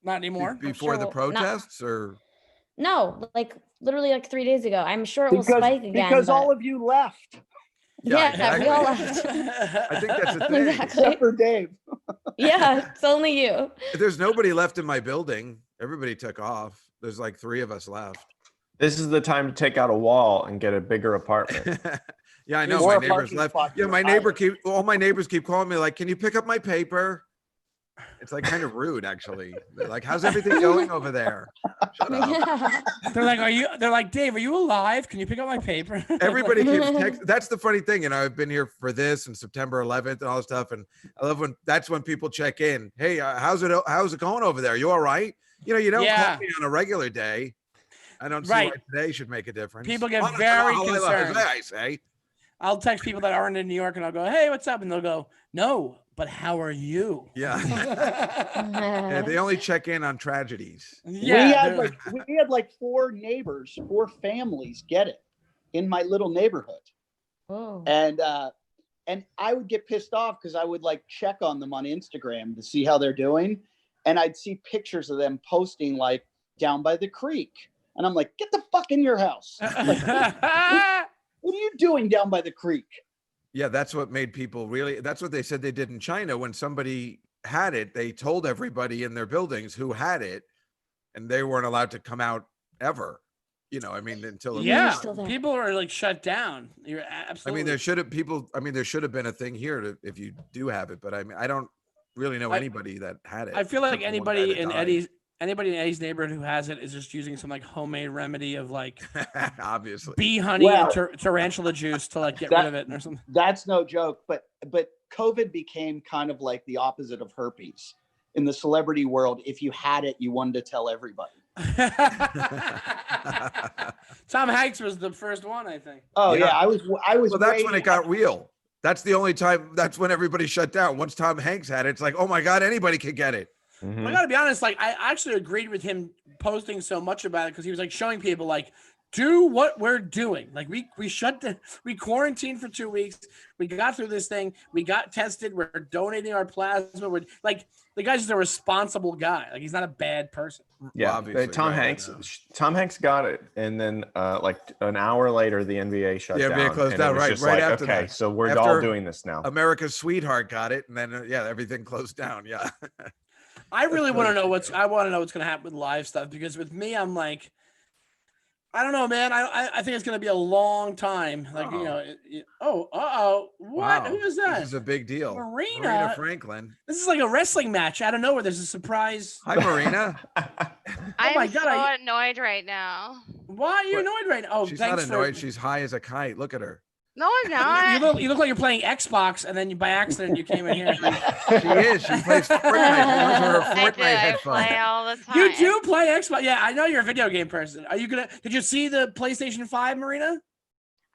Not anymore. Before the protests or no, like literally like 3 days ago. I'm sure it will spike again. Because all of you left. Yeah, exactly. we all left. I think that's the thing. Exactly. Except for Dave. Yeah, it's only you. There's nobody left in my building. Everybody took off. There's like 3 of us left. This is the time to take out a wall and get a bigger apartment. Yeah, I know. My neighbors left. Yeah, my neighbors keep calling me like, can you pick up my paper? It's like kind of rude, actually. They're like, how's everything going over there? Shut up. Yeah. They're like, Dave, are you alive? Can you pick up my paper? Everybody keeps texting. That's the funny thing. I've been here for this and September 11th and all this stuff. And I love that's when people check in. Hey, how's it going over there? You all right? You don't call me on a regular day. I don't see why today should make a difference. People get very concerned. I say. I'll text people that aren't in New York and I'll go, hey, what's up? And they'll go, no, but how are you? Yeah. Yeah, they only check in on tragedies. Yeah. We had like 4 families get it in my little neighborhood. Oh. And I would get pissed off because I would like check on them on Instagram to see how they're doing. And I'd see pictures of them posting like down by the creek. And I'm like, get the fuck in your house. What are you doing down by the creek? Yeah, that's what made people that's what they said they did in China. When somebody had it, they told everybody in their buildings who had it, and they weren't allowed to come out ever. Until people are like shut down. You're absolutely. There should have been a thing here if you do have it, but I don't really know anybody that had it. I feel like anybody in Eddie's neighborhood who has it is just using some like homemade remedy of like obviously bee honey and tarantula juice to like get rid of it or something. That's no joke, but COVID became kind of like the opposite of herpes in the celebrity world. If you had it, you wanted to tell everybody. Tom Hanks was the first one, I think. Oh yeah, I was. Well, that's when it got real. That's the only time. That's when everybody shut down. Once Tom Hanks had it, it's like, oh my God, anybody could get it. Mm-hmm. I gotta be honest, like I actually agreed with him posting so much about it because he was like showing people like, do what we're doing. Like we quarantined for 2 weeks. We got through this thing. We got tested. We're donating our plasma. We're like, the guy's just a responsible guy. Like he's not a bad person. Yeah, well, Tom Hanks got it, and then like an hour later, the NBA shut down. Yeah, closed down right after that. Okay, so we're all doing this now. America's Sweetheart got it, and then everything closed down. Yeah. I really want to know what's going to happen with live stuff, because with me, I'm like, I don't know, man. I think it's going to be a long time. Like, what? Wow. Who is that? This is a big deal. Marina Franklin. This is like a wrestling match out of nowhere. There's a surprise. Hi, Marina. I'm so annoyed right now. Why are you annoyed right now? Oh, she's not annoyed. She's high as a kite. Look at her. No, I'm not. You look like you're playing Xbox, and then by accident you came in here. She is. She plays Fortnite. I play all the time. You do play Xbox. Yeah, I know you're a video game person. Did you see the PlayStation 5, Marina?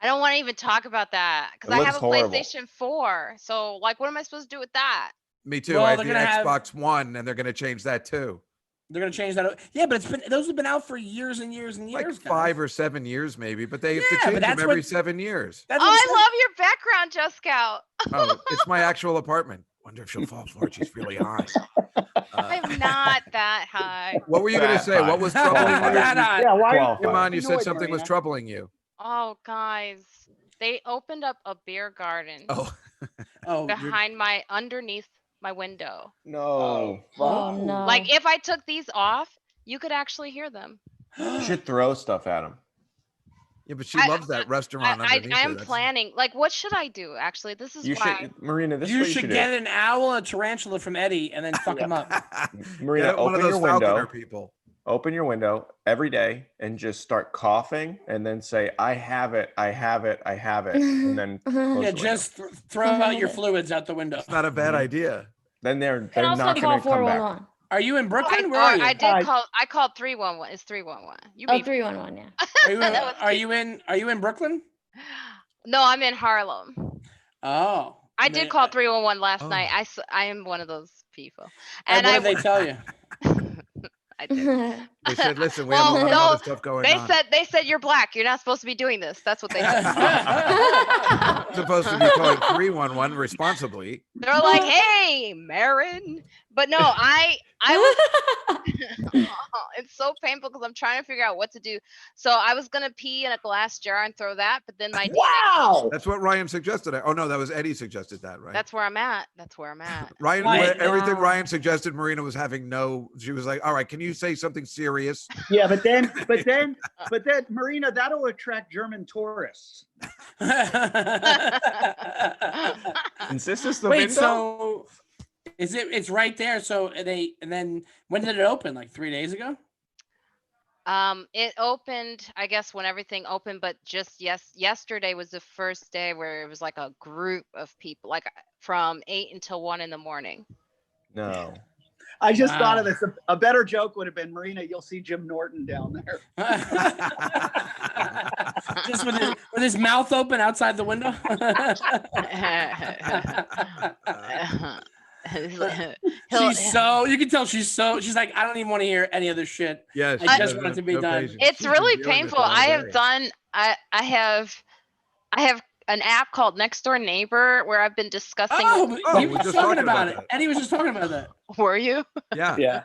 I don't want to even talk about that because I have a PlayStation 4. So like, what am I supposed to do with that? Me too. I have the Xbox One, and they're going to change that too. They're going to change that. Yeah, but those have been out for years and years and years. Like 5 or 7 years maybe, but they have to change them every 7 years. Oh, I love your background, Juskow. Oh, it's my actual apartment. Wonder if she'll fall for it. She's really high. I'm not that high. What were you going to say? What was troubling you? Yeah, why? Come on, you said something was troubling you. Oh, guys, they opened up a beer garden. Behind underneath my window. No. Oh no. Like if I took these off, you could actually hear them. You should throw stuff at them. Yeah, but she loves that restaurant. I am planning. Like, what should I do? Actually, this is why. Marina, you should get an owl and a tarantula from Eddie, and then fuck them up. Marina, open your window. Open your window every day and just start coughing, and then say, "I have it, I have it, I have it," and then just throw out your fluids out the window. It's not a bad idea. Then they're not going to come back. Are you in Brooklyn? Where are you? I did call. I called 311. It's 311. You 311. Yeah. Are you in Brooklyn? No, I'm in Harlem. Oh. I did call 311 last night. I am one of those people. And what did they tell you? I did. They said, "Listen, we have a lot of other stuff going on." They said you're black. You're not supposed to be doing this. That's what they said. Supposed to be calling 311 responsibly. They're like, "Hey, Marin," but no, I was. It's so painful because I'm trying to figure out what to do. So I was gonna pee in a glass jar and throw that, but then my That's what Ryan suggested. Oh no, that was Eddie suggested that, right? That's where I'm at. Ryan, everything Ryan suggested, Marina was having no. She was like, "All right, can you say something serious?" Yeah, but then, Marina, that'll attract German tourists. Is this the Wait, window? so it's right there. So and then when did it open? Like 3 days ago? It opened, I guess, when everything opened, but just yesterday was the first day where it was like a group of people, like from 8 until 1 in the morning. No. I just thought of this. A better joke would have been, Marina, you'll see Jim Norton down there. Just with his mouth open outside the window. You can tell she's like, I don't even want to hear any of this shit. Yes, I just want it to be done. It's really painful. I have an app called Next Door Neighbor where I've been discussing. He was just talking about it. Eddie was just talking about that. Were you? Yeah.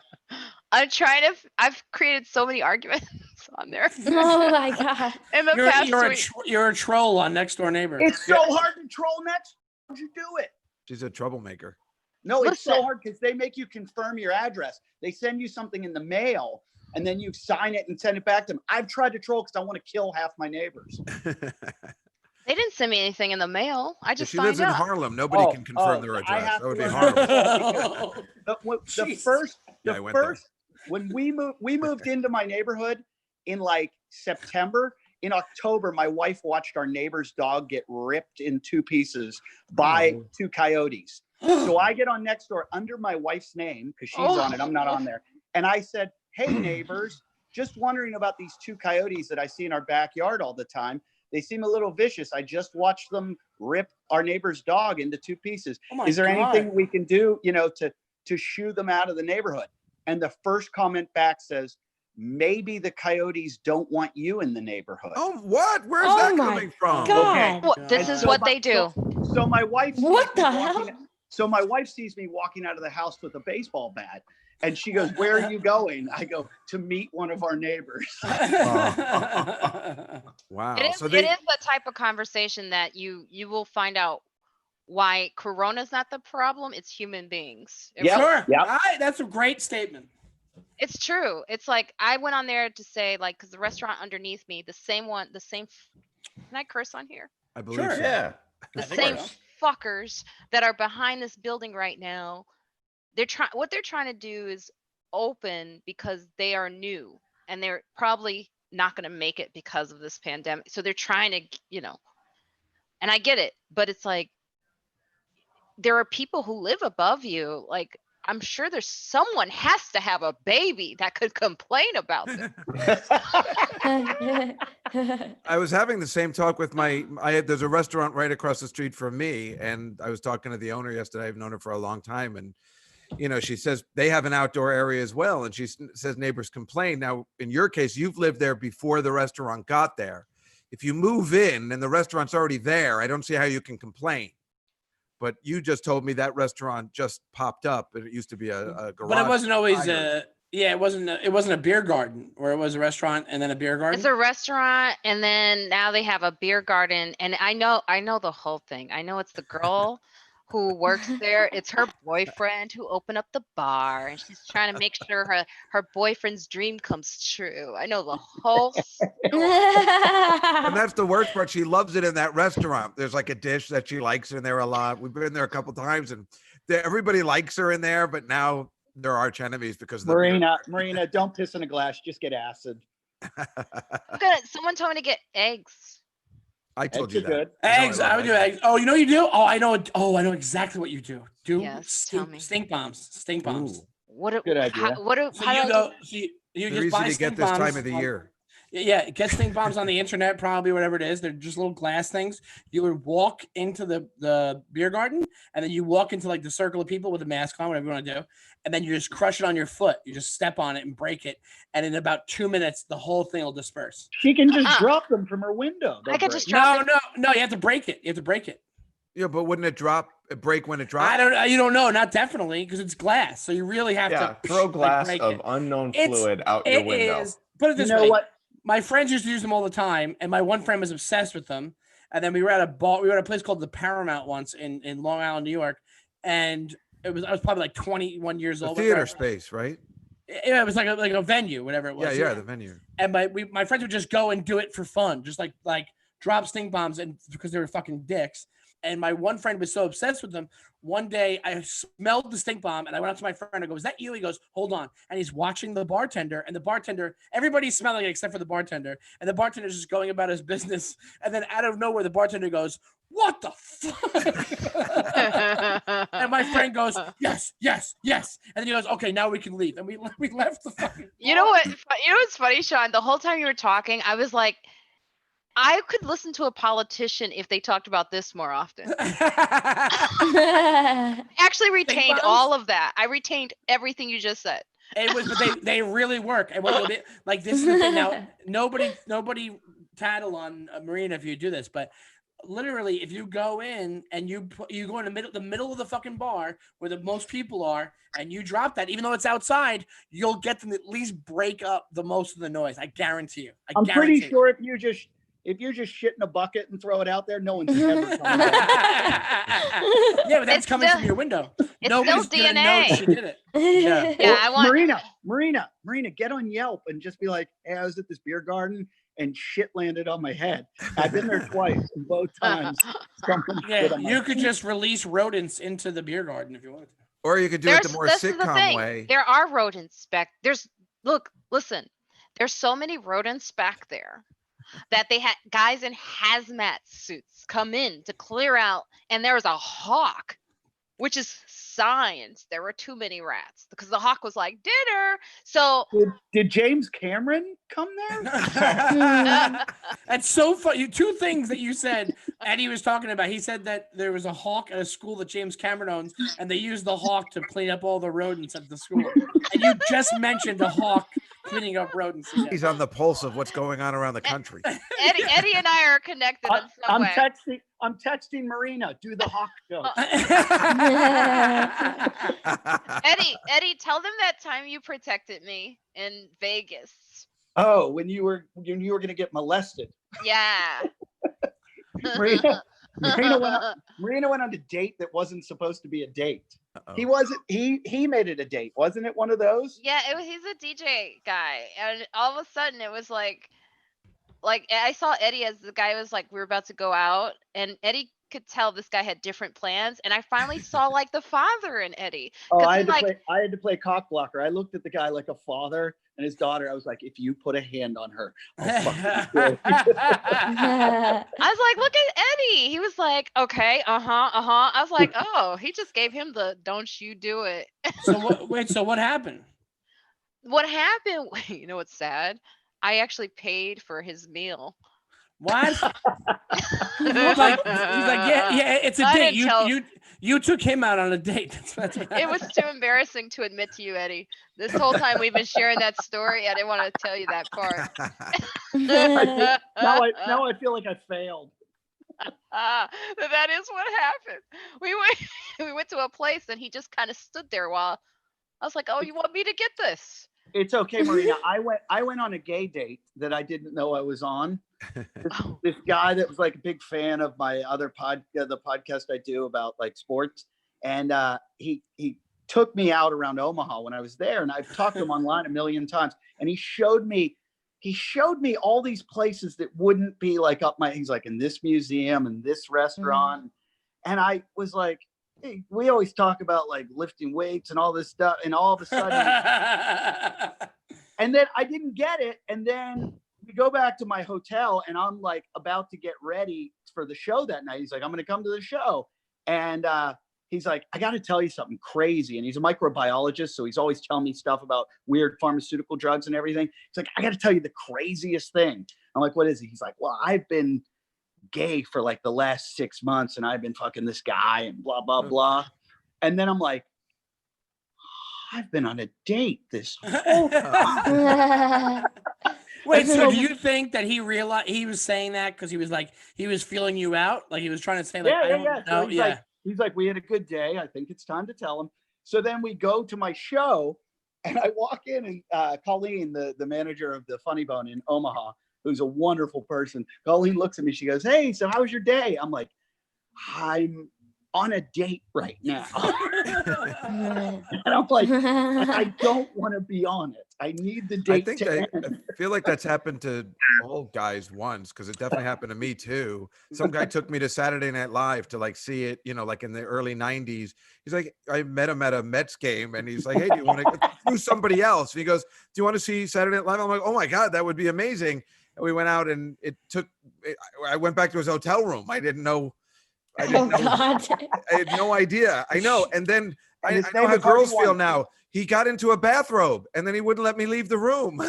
I've created so many arguments on there. Oh my god! In the past week. You're a troll on Next Door Neighbor. It's so hard to troll next. How'd you do it? She's a troublemaker. No, it's so hard because they make you confirm your address. They send you something in the mail, and then you sign it and send it back to them. I've tried to troll because I want to kill half my neighbors. They didn't send me anything in the mail. I just signed up. She lives in Harlem. Nobody can confirm their address. That would be horrible. When we moved into my neighborhood in like September. In October, my wife watched our neighbor's dog get ripped in 2 pieces by 2 coyotes. So I get on Nextdoor under my wife's name because she's on it. I'm not on there. And I said, "Hey, neighbors, just wondering about these 2 coyotes that I see in our backyard all the time. They seem a little vicious. I just watched them rip our neighbor's dog into 2 pieces. Is there anything we can do, to shoo them out of the neighborhood?" And the first comment back says, "Maybe the coyotes don't want you in the neighborhood." Oh, what? Where's that coming from? God. Okay. Well, this is what they do. So my wife. What the hell? So my wife sees me walking out of the house with a baseball bat, and she goes, "Where are you going?" I go, "To meet one of our neighbors." Wow. It is the type of conversation that you will find out why Corona's not the problem. It's human beings. Sure. Yeah. That's a great statement. It's true. It's like I went on there to say, like, because the restaurant underneath me, the same. Can I curse on here? I believe so. Yeah. The same fuckers that are behind this building right now. What they're trying to do is open because they are new and they're probably not going to make it because of this pandemic. So they're trying to, and I get it, but it's like there are people who live above you. Like I'm sure there's someone has to have a baby that could complain about this. I was having the same talk with there's a restaurant right across the street from me, and I was talking to the owner yesterday. I've known her for a long time, and she says they have an outdoor area as well, and she says neighbors complain. Now, in your case, you've lived there before the restaurant got there. If you move in and the restaurant's already there, I don't see how you can complain. But you just told me that restaurant just popped up, and it used to be a garage. But it wasn't always it wasn't a beer garden where it was a restaurant and then a beer garden. It's a restaurant, and then now they have a beer garden. And I know the whole thing. I know it's the girl who works there. It's her boyfriend who opened up the bar, and she's trying to make sure her boyfriend's dream comes true. I know the whole story. And that's the worst part. She loves it in that restaurant. There's like a dish that she likes in there a lot. We've been there a couple times, and everybody likes her in there, but now they're arch enemies because of Marina, don't piss in a glass. Just get acid. Someone told me to get eggs. I told you that. Good. Eggs. I would do eggs. Oh, you know what you do? Oh, I know. Oh, I know exactly what you do. Tell me. Stink bombs. Stink bombs. Ooh. Good idea. You They're just buy easy to stink get this bombs time of the year. Yeah, get stink bombs on the internet, probably, whatever it is. They're just little glass things. You would walk into the beer garden, and then you walk into like the circle of people with a mask on, whatever you want to do, and then you just crush it on your foot. You just step on it and break it, and in about 2 minutes, the whole thing will disperse. She can just drop them from her window. I could just drop No. You have to break it. Yeah, but wouldn't it break when it drops? You don't know. Not definitely, because it's glass. So you really have to throw glass break of it. unknown fluid out your window. Put it this way. What? My friends used to use them all the time, and my one friend was obsessed with them. And then we were at a place called the Paramount once in Long Island, New York, and I was probably like 21 years old. Theater space, right? Yeah, it was like a venue, whatever it was. Yeah, the venue. And my friends would just go and do it for fun, just like drop stink bombs, and because they were fucking dicks. And my one friend was so obsessed with them. One day I smelled the stink bomb, and I went up to my friend. I go, "Is that you?" He goes, "Hold on." And he's watching the bartender, and the bartender, everybody's smelling it except for the bartender. And the bartender's just going about his business. And then out of nowhere, the bartender goes, "What the fuck?" And my friend goes, "Yes, yes, yes." And then he goes, "Okay, now we can leave." And we left the fucking bar. You know what's funny, Sean? The whole time you were talking, I was like, I could listen to a politician if they talked about this more often. I actually retained all of that. I retained everything you just said. But they really work. And like this is the thing now. Nobody tattle on Marina if you do this, but literally, if you go in and you go in the middle of the fucking bar where the most people are, and you drop that, even though it's outside, you'll get them to at least break up the most of the noise. I guarantee you. I'm pretty sure if you just shit in a bucket and throw it out there, no one's ever coming back. Yeah, but that's coming from your window. Nobody's still DNA. Know she did it. Yeah. Yeah, I want Marina, get on Yelp and just be like, "Hey, I was at this beer garden and shit landed on my head. I've been there twice, and both times." You could just release rodents into the beer garden if you wanted to. Or you could do it the more sitcom way. There are rodents back. Listen. There's so many rodents back there that they had guys in hazmat suits come in to clear out, and there was a hawk, which is science. There were too many rats because the hawk was like, "Dinner." So did James Cameron come there? That's so funny. Two things that you said Eddie was talking about. He said that there was a hawk at a school that James Cameron owns, and they used the hawk to clean up all the rodents at the school. And you just mentioned a hawk cleaning up rodents again. He's on the pulse of what's going on around the country. Eddie and I are connected in some way. I'm texting Marina. Do the hawk joke. Eddie, tell them that time you protected me in Vegas. Oh, when you were going to get molested. Yeah. Marina went on a date that wasn't supposed to be a date. Uh-oh. He made it a date. Wasn't it one of those? Yeah, he's a DJ guy. And all of a sudden it was like I saw Eddie as the guy was like, we were about to go out, and Eddie could tell this guy had different plans, and I finally saw like the father in Eddie. Oh, I had to play cock blocker. I looked at the guy like a father and his daughter. I was like, if you put a hand on her, I'll fucking kill you. I was like, look at Eddie. He was like, okay, I was like, oh, he just gave him the don't you do it. So what happened? What happened? You know what's sad? I actually paid for his meal. What? he's like, yeah, it's a date. You took him out on a date. That's it was too embarrassing to admit to you, Eddie. This whole time we've been sharing that story, I didn't want to tell you that part. Now I feel like I failed. That is what happened. We went to a place and he just kind of stood there while I was like, oh, you want me to get this? It's okay, Marina. I went on a gay date that I didn't know I was on. This guy that was like a big fan of my other the podcast I do about like sports, and he took me out around Omaha when I was there, and I've talked to him online a million times, and he showed me all these places that wouldn't be like up my. He's like, in this museum and this restaurant, and I was like, hey, we always talk about like lifting weights and all this stuff, and all of a sudden, and then I didn't get it, and then we go back to my hotel, and I'm like about to get ready for the show that night. He's like, I'm going to come to the show, and he's like, I got to tell you something crazy, and he's a microbiologist, so he's always telling me stuff about weird pharmaceutical drugs and everything. He's like, I got to tell you the craziest thing. I'm like, what is it? He's like, well, I've been gay for like the last 6 months, and I've been fucking this guy and blah blah blah. And then I'm like, I've been on a date this whole time. Wait, so do you think that he realized he was saying that because he was like he was feeling you out, like he was trying to say like So he's like, we had a good day. I think it's time to tell him. So then we go to my show, and I walk in, and Colleen, the manager of the Funny Bone in Omaha, who's a wonderful person. Colleen looks at me. She goes, hey, so how was your day? I'm like, I'm on a date right now. And I'm like, I don't want to be on it. I need the date to end. I feel like that's happened to all guys once, because it definitely happened to me too. Some guy took me to Saturday Night Live to like see it, like in the early 90s. He's like, I met him at a Mets game, and he's like, hey, do you want to do somebody else? And he goes, do you want to see Saturday Night Live? I'm like, oh my God, that would be amazing. And we went out, and I went back to his hotel room. I didn't know. I had no idea. I know. And then I know how girls feel now. He got into a bathrobe, and then he wouldn't let me leave the room.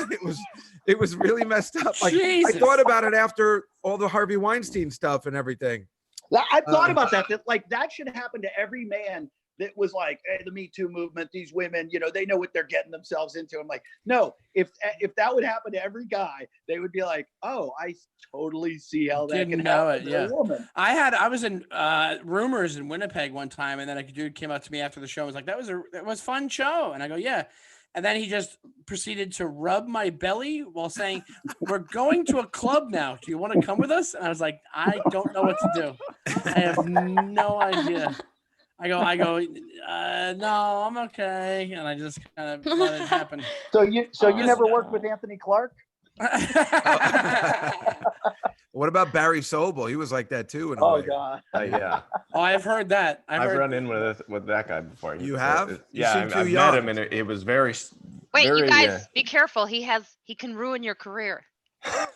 It was really messed up. Like, Jesus. I thought about it after all the Harvey Weinstein stuff and everything. I thought about that like that should happen to every man that was like, hey, the Me Too movement, these women, they know what they're getting themselves into. I'm like, no, if that would happen to every guy, they would be like, oh, I totally see how that can happen to a woman. I was in Rumors in Winnipeg one time, and then a dude came up to me after the show and was like, that was a fun show. And I go, yeah. And then he just proceeded to rub my belly while saying, we're going to a club now. Do you want to come with us? And I was like, I don't know what to do. I have no idea. I go, no, I'm okay. And I just kind of let it happen. So you never worked with Anthony Clark? What about Barry Sobel? He was like that too. God. Yeah. Oh, I've heard that. I've run in with that guy before. You have? I've met him, and it was very. Wait, you guys, be careful. He can ruin your career. I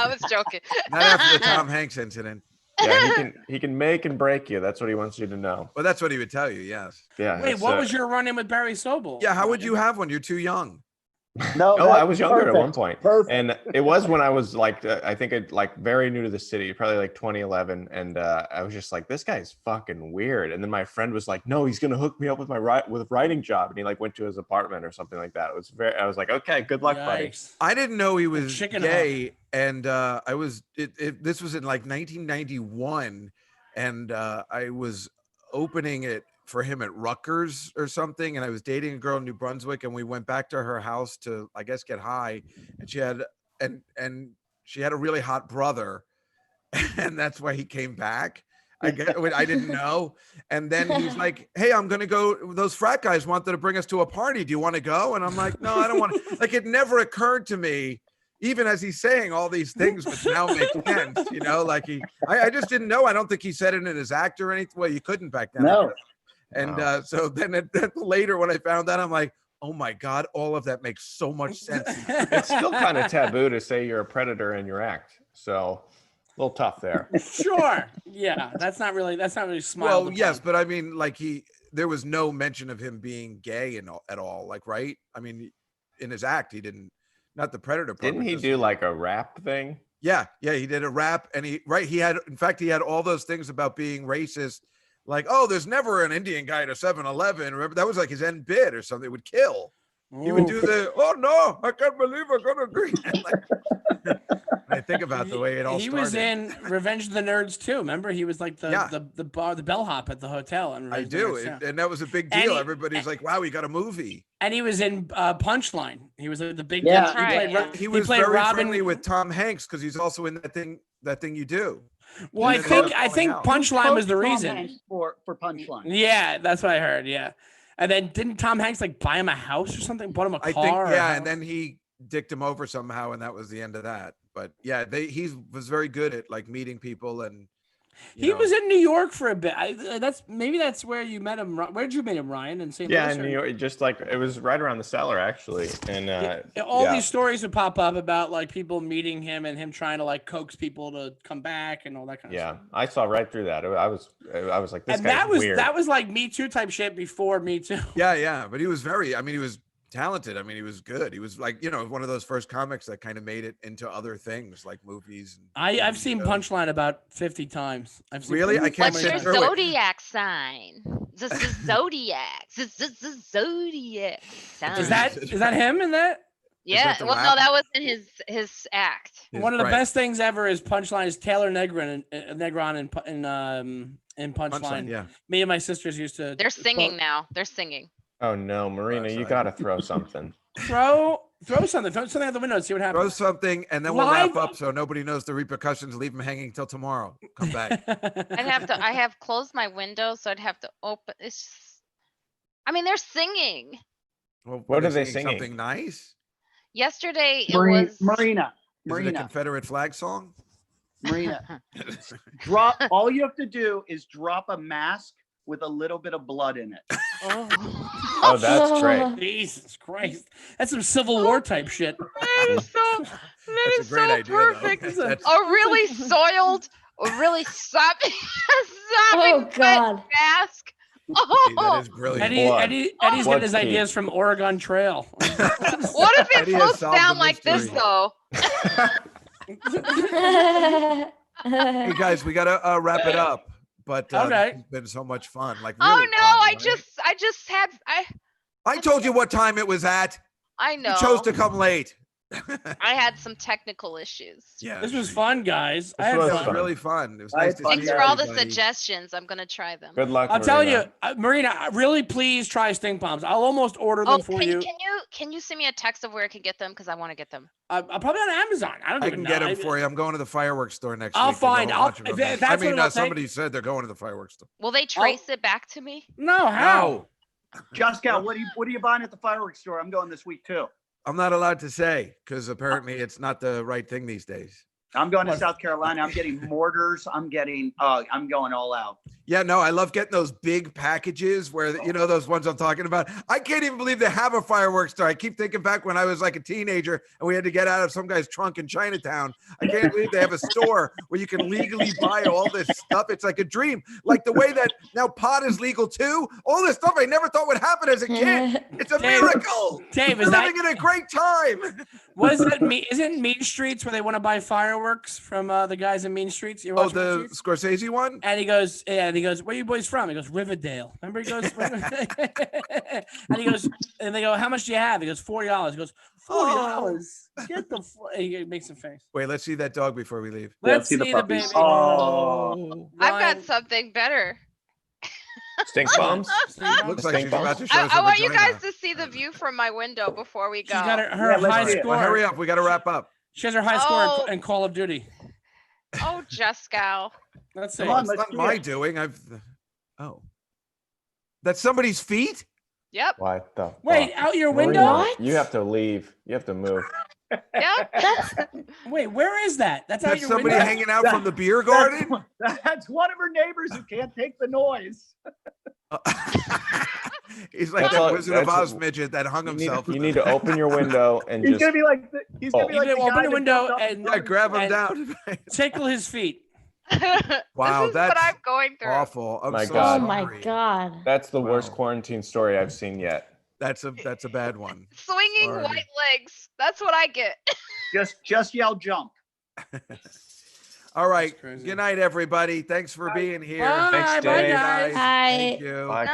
was joking. Not after the Tom Hanks incident. Yeah, he can make and break you. That's what he wants you to know. Well, that's what he would tell you. Yes. Yeah. Wait, what was your run-in with Barry Sobel? Yeah, how would you have one? You're too young. No, I was younger at one point. Perfect. And it was when I was like, I think very new to the city, probably like 2011. And I was just like, this guy's fucking weird. And then my friend was like, no, he's going to hook me up with with a writing job. And he like went to his apartment or something like that. I was like, okay, good luck, buddy. I didn't know he was gay. And this was in like 1991. And I was opening it for him at Rutgers or something, and I was dating a girl in New Brunswick, and we went back to her house to, I guess, get high, and she had a really hot brother, and that's why he came back. I didn't know. And then he's like, hey, I'm gonna go, those frat guys wanted to bring us to a party, do you want to go? And I'm like, no, I don't want to. Like, it never occurred to me even as he's saying all these things, which now make sense, you know, like I just didn't know. I don't think he said it in his act or anything. Well, you couldn't back then. No. And so then later when I found out, I'm like, oh my God, all of that makes so much sense. It's still kind of taboo to say you're a predator in your act. So a little tough there. Sure. Yeah. That's not really smart. Well, yes, but I mean, like there was no mention of him being gay at all. Like, right? I mean, in his act, he didn't, not the predator part. Didn't he do like a rap thing? Yeah. He did a rap and he had all those things about being racist. Like, oh, there's never an Indian guy at a 7-Eleven. Remember, that was like his end bit or something. It would kill. He would do oh no, I can't believe I'm gonna agree. I think about the way it all started. He was in Revenge of the Nerds too. Remember, he was like the bellhop at the hotel. And I do, and that was a big deal. Everybody's like, "Wow, he got a movie." And he was in Punchline. He was the big. Yeah, he was very friendly with Tom Hanks because he's also in that thing you do. Well, I think Punchline was the reason for Punchline. Yeah, that's what I heard. Yeah, and then didn't Tom Hanks like buy him a house or something? Bought him a car. I think and then he dicked him over somehow, and that was the end of that. But yeah, he was very good at like meeting people, and he was in New York for a bit. That's where you met him. Where did you meet him, Ryan? In St. Louis? Yeah, in New York. Just like it was right around the Cellar, actually. And all these stories would pop up about like people meeting him and him trying to like coax people to come back and all that kind of stuff. Yeah, I saw right through that. I was like, this and guy's weird. That was like Me Too type shit before Me Too. Yeah, but he was he was talented. I mean, he was good. He was like, one of those first comics that kind of made it into other things like movies. I've seen Punchline about 50 times. Really? I can't. What's your zodiac sign? This is Zodiac. This is Zodiac sign. Is that him in that? Yeah. Well, no, that was in his act. One of the best things ever is Punchline is Taylor Negron in Punchline. Yeah. Me and my sisters used to. They're singing now. They're singing. Oh no, Marina, you got to throw something. Throw something. Throw something out the window and see what happens. Throw something, and then we'll wrap up so nobody knows the repercussions. Leave them hanging till tomorrow. Come back. I have closed my window, so I'd have to open. It's just, I mean, they're singing. Well, what are they singing? Something nice? Yesterday it was Marina. Is it a Confederate flag song? Marina. All you have to do is drop a mask with a little bit of blood in it. Oh, that's great. Jesus Christ. That's some Civil War type shit. That is so idea, perfect. A really soiled, a really soppy mask. That is brilliant. Eddie's getting his ideas from Oregon Trail. What if it floats down like this, though? Hey guys, we gotta wrap it up. But it's been so much fun. Like, really fun, right? I told you what time it was at. I know. You chose to come late. I had some technical issues. Yeah, this was fun, guys. It was really fun. It was nice to see Thanks for all the suggestions. I'm gonna try them. Good luck. I'm telling you, Marina, really please try stink bombs. I'll almost order them for you. Can you send me a text of where I can get them? Because I want to get them. I'll probably on Amazon. I can get them for you. I'm going to the fireworks store next I'll week. Find. Somebody said they're going to the fireworks store. Will they trace it back to me? No, how? Juskow, what are you buying at the fireworks store? I'm going this week too. I'm not allowed to say because apparently it's not the right thing these days. I'm going to South Carolina. I'm getting mortars. I'm going all out. Yeah, no, I love getting those big packages where, those ones I'm talking about. I can't even believe they have a fireworks store. I keep thinking back when I was like a teenager and we had to get out of some guy's trunk in Chinatown. I can't believe they have a store where you can legally buy all this stuff. It's like a dream. Like the way that now pot is legal too. All this stuff I never thought would happen as a kid. It's a miracle. Dave, we're living in a great time. Isn't Mean Streets where they want to buy fireworks from the guys in Mean Streets? The Scorsese one? And he goes, where you boys from? He goes, Riverdale. Remember, he goes, and they go, how much do you have? He goes, $40. He goes, $40. Get the he makes a face. Wait, let's see that dog before we leave. Let's see the baby. Oh, I've got something better. Stink bombs? Looks like she's about to show us I want you guys to see the view from my window before we go. She's got her high score. Well, hurry up. We got to wrap up. She has her high score in Call of Duty. Oh, Juskow. Let's see. It's not my doing. That's somebody's feet? Yep. What the Wait, fuck? out your Marina, window? You have to leave. You have to move. Yeah. Wait, where is that? That's out That's your somebody window? hanging out from the beer garden. That's one of her neighbors who can't take the noise. He's like That's that all- Wizard of that's- Oz midget that hung himself. You need to open your window and He's just gonna be like the, he's gonna Oh. be You like need the to open guy the that window jumped up and Yeah, grab him and down. tickle his feet. Wow, This is that's what I'm going through. awful. I'm My so God. Oh my sorry. God. that's the worst Wow. quarantine story I've seen yet. That's a bad one. Swinging Sorry. white legs. That's what I get. just yell jump. All right. crazy. Good night, everybody. Thanks for being here. Bye, Thanks, bye, Dave. guys. Thank Hi. you. Bye.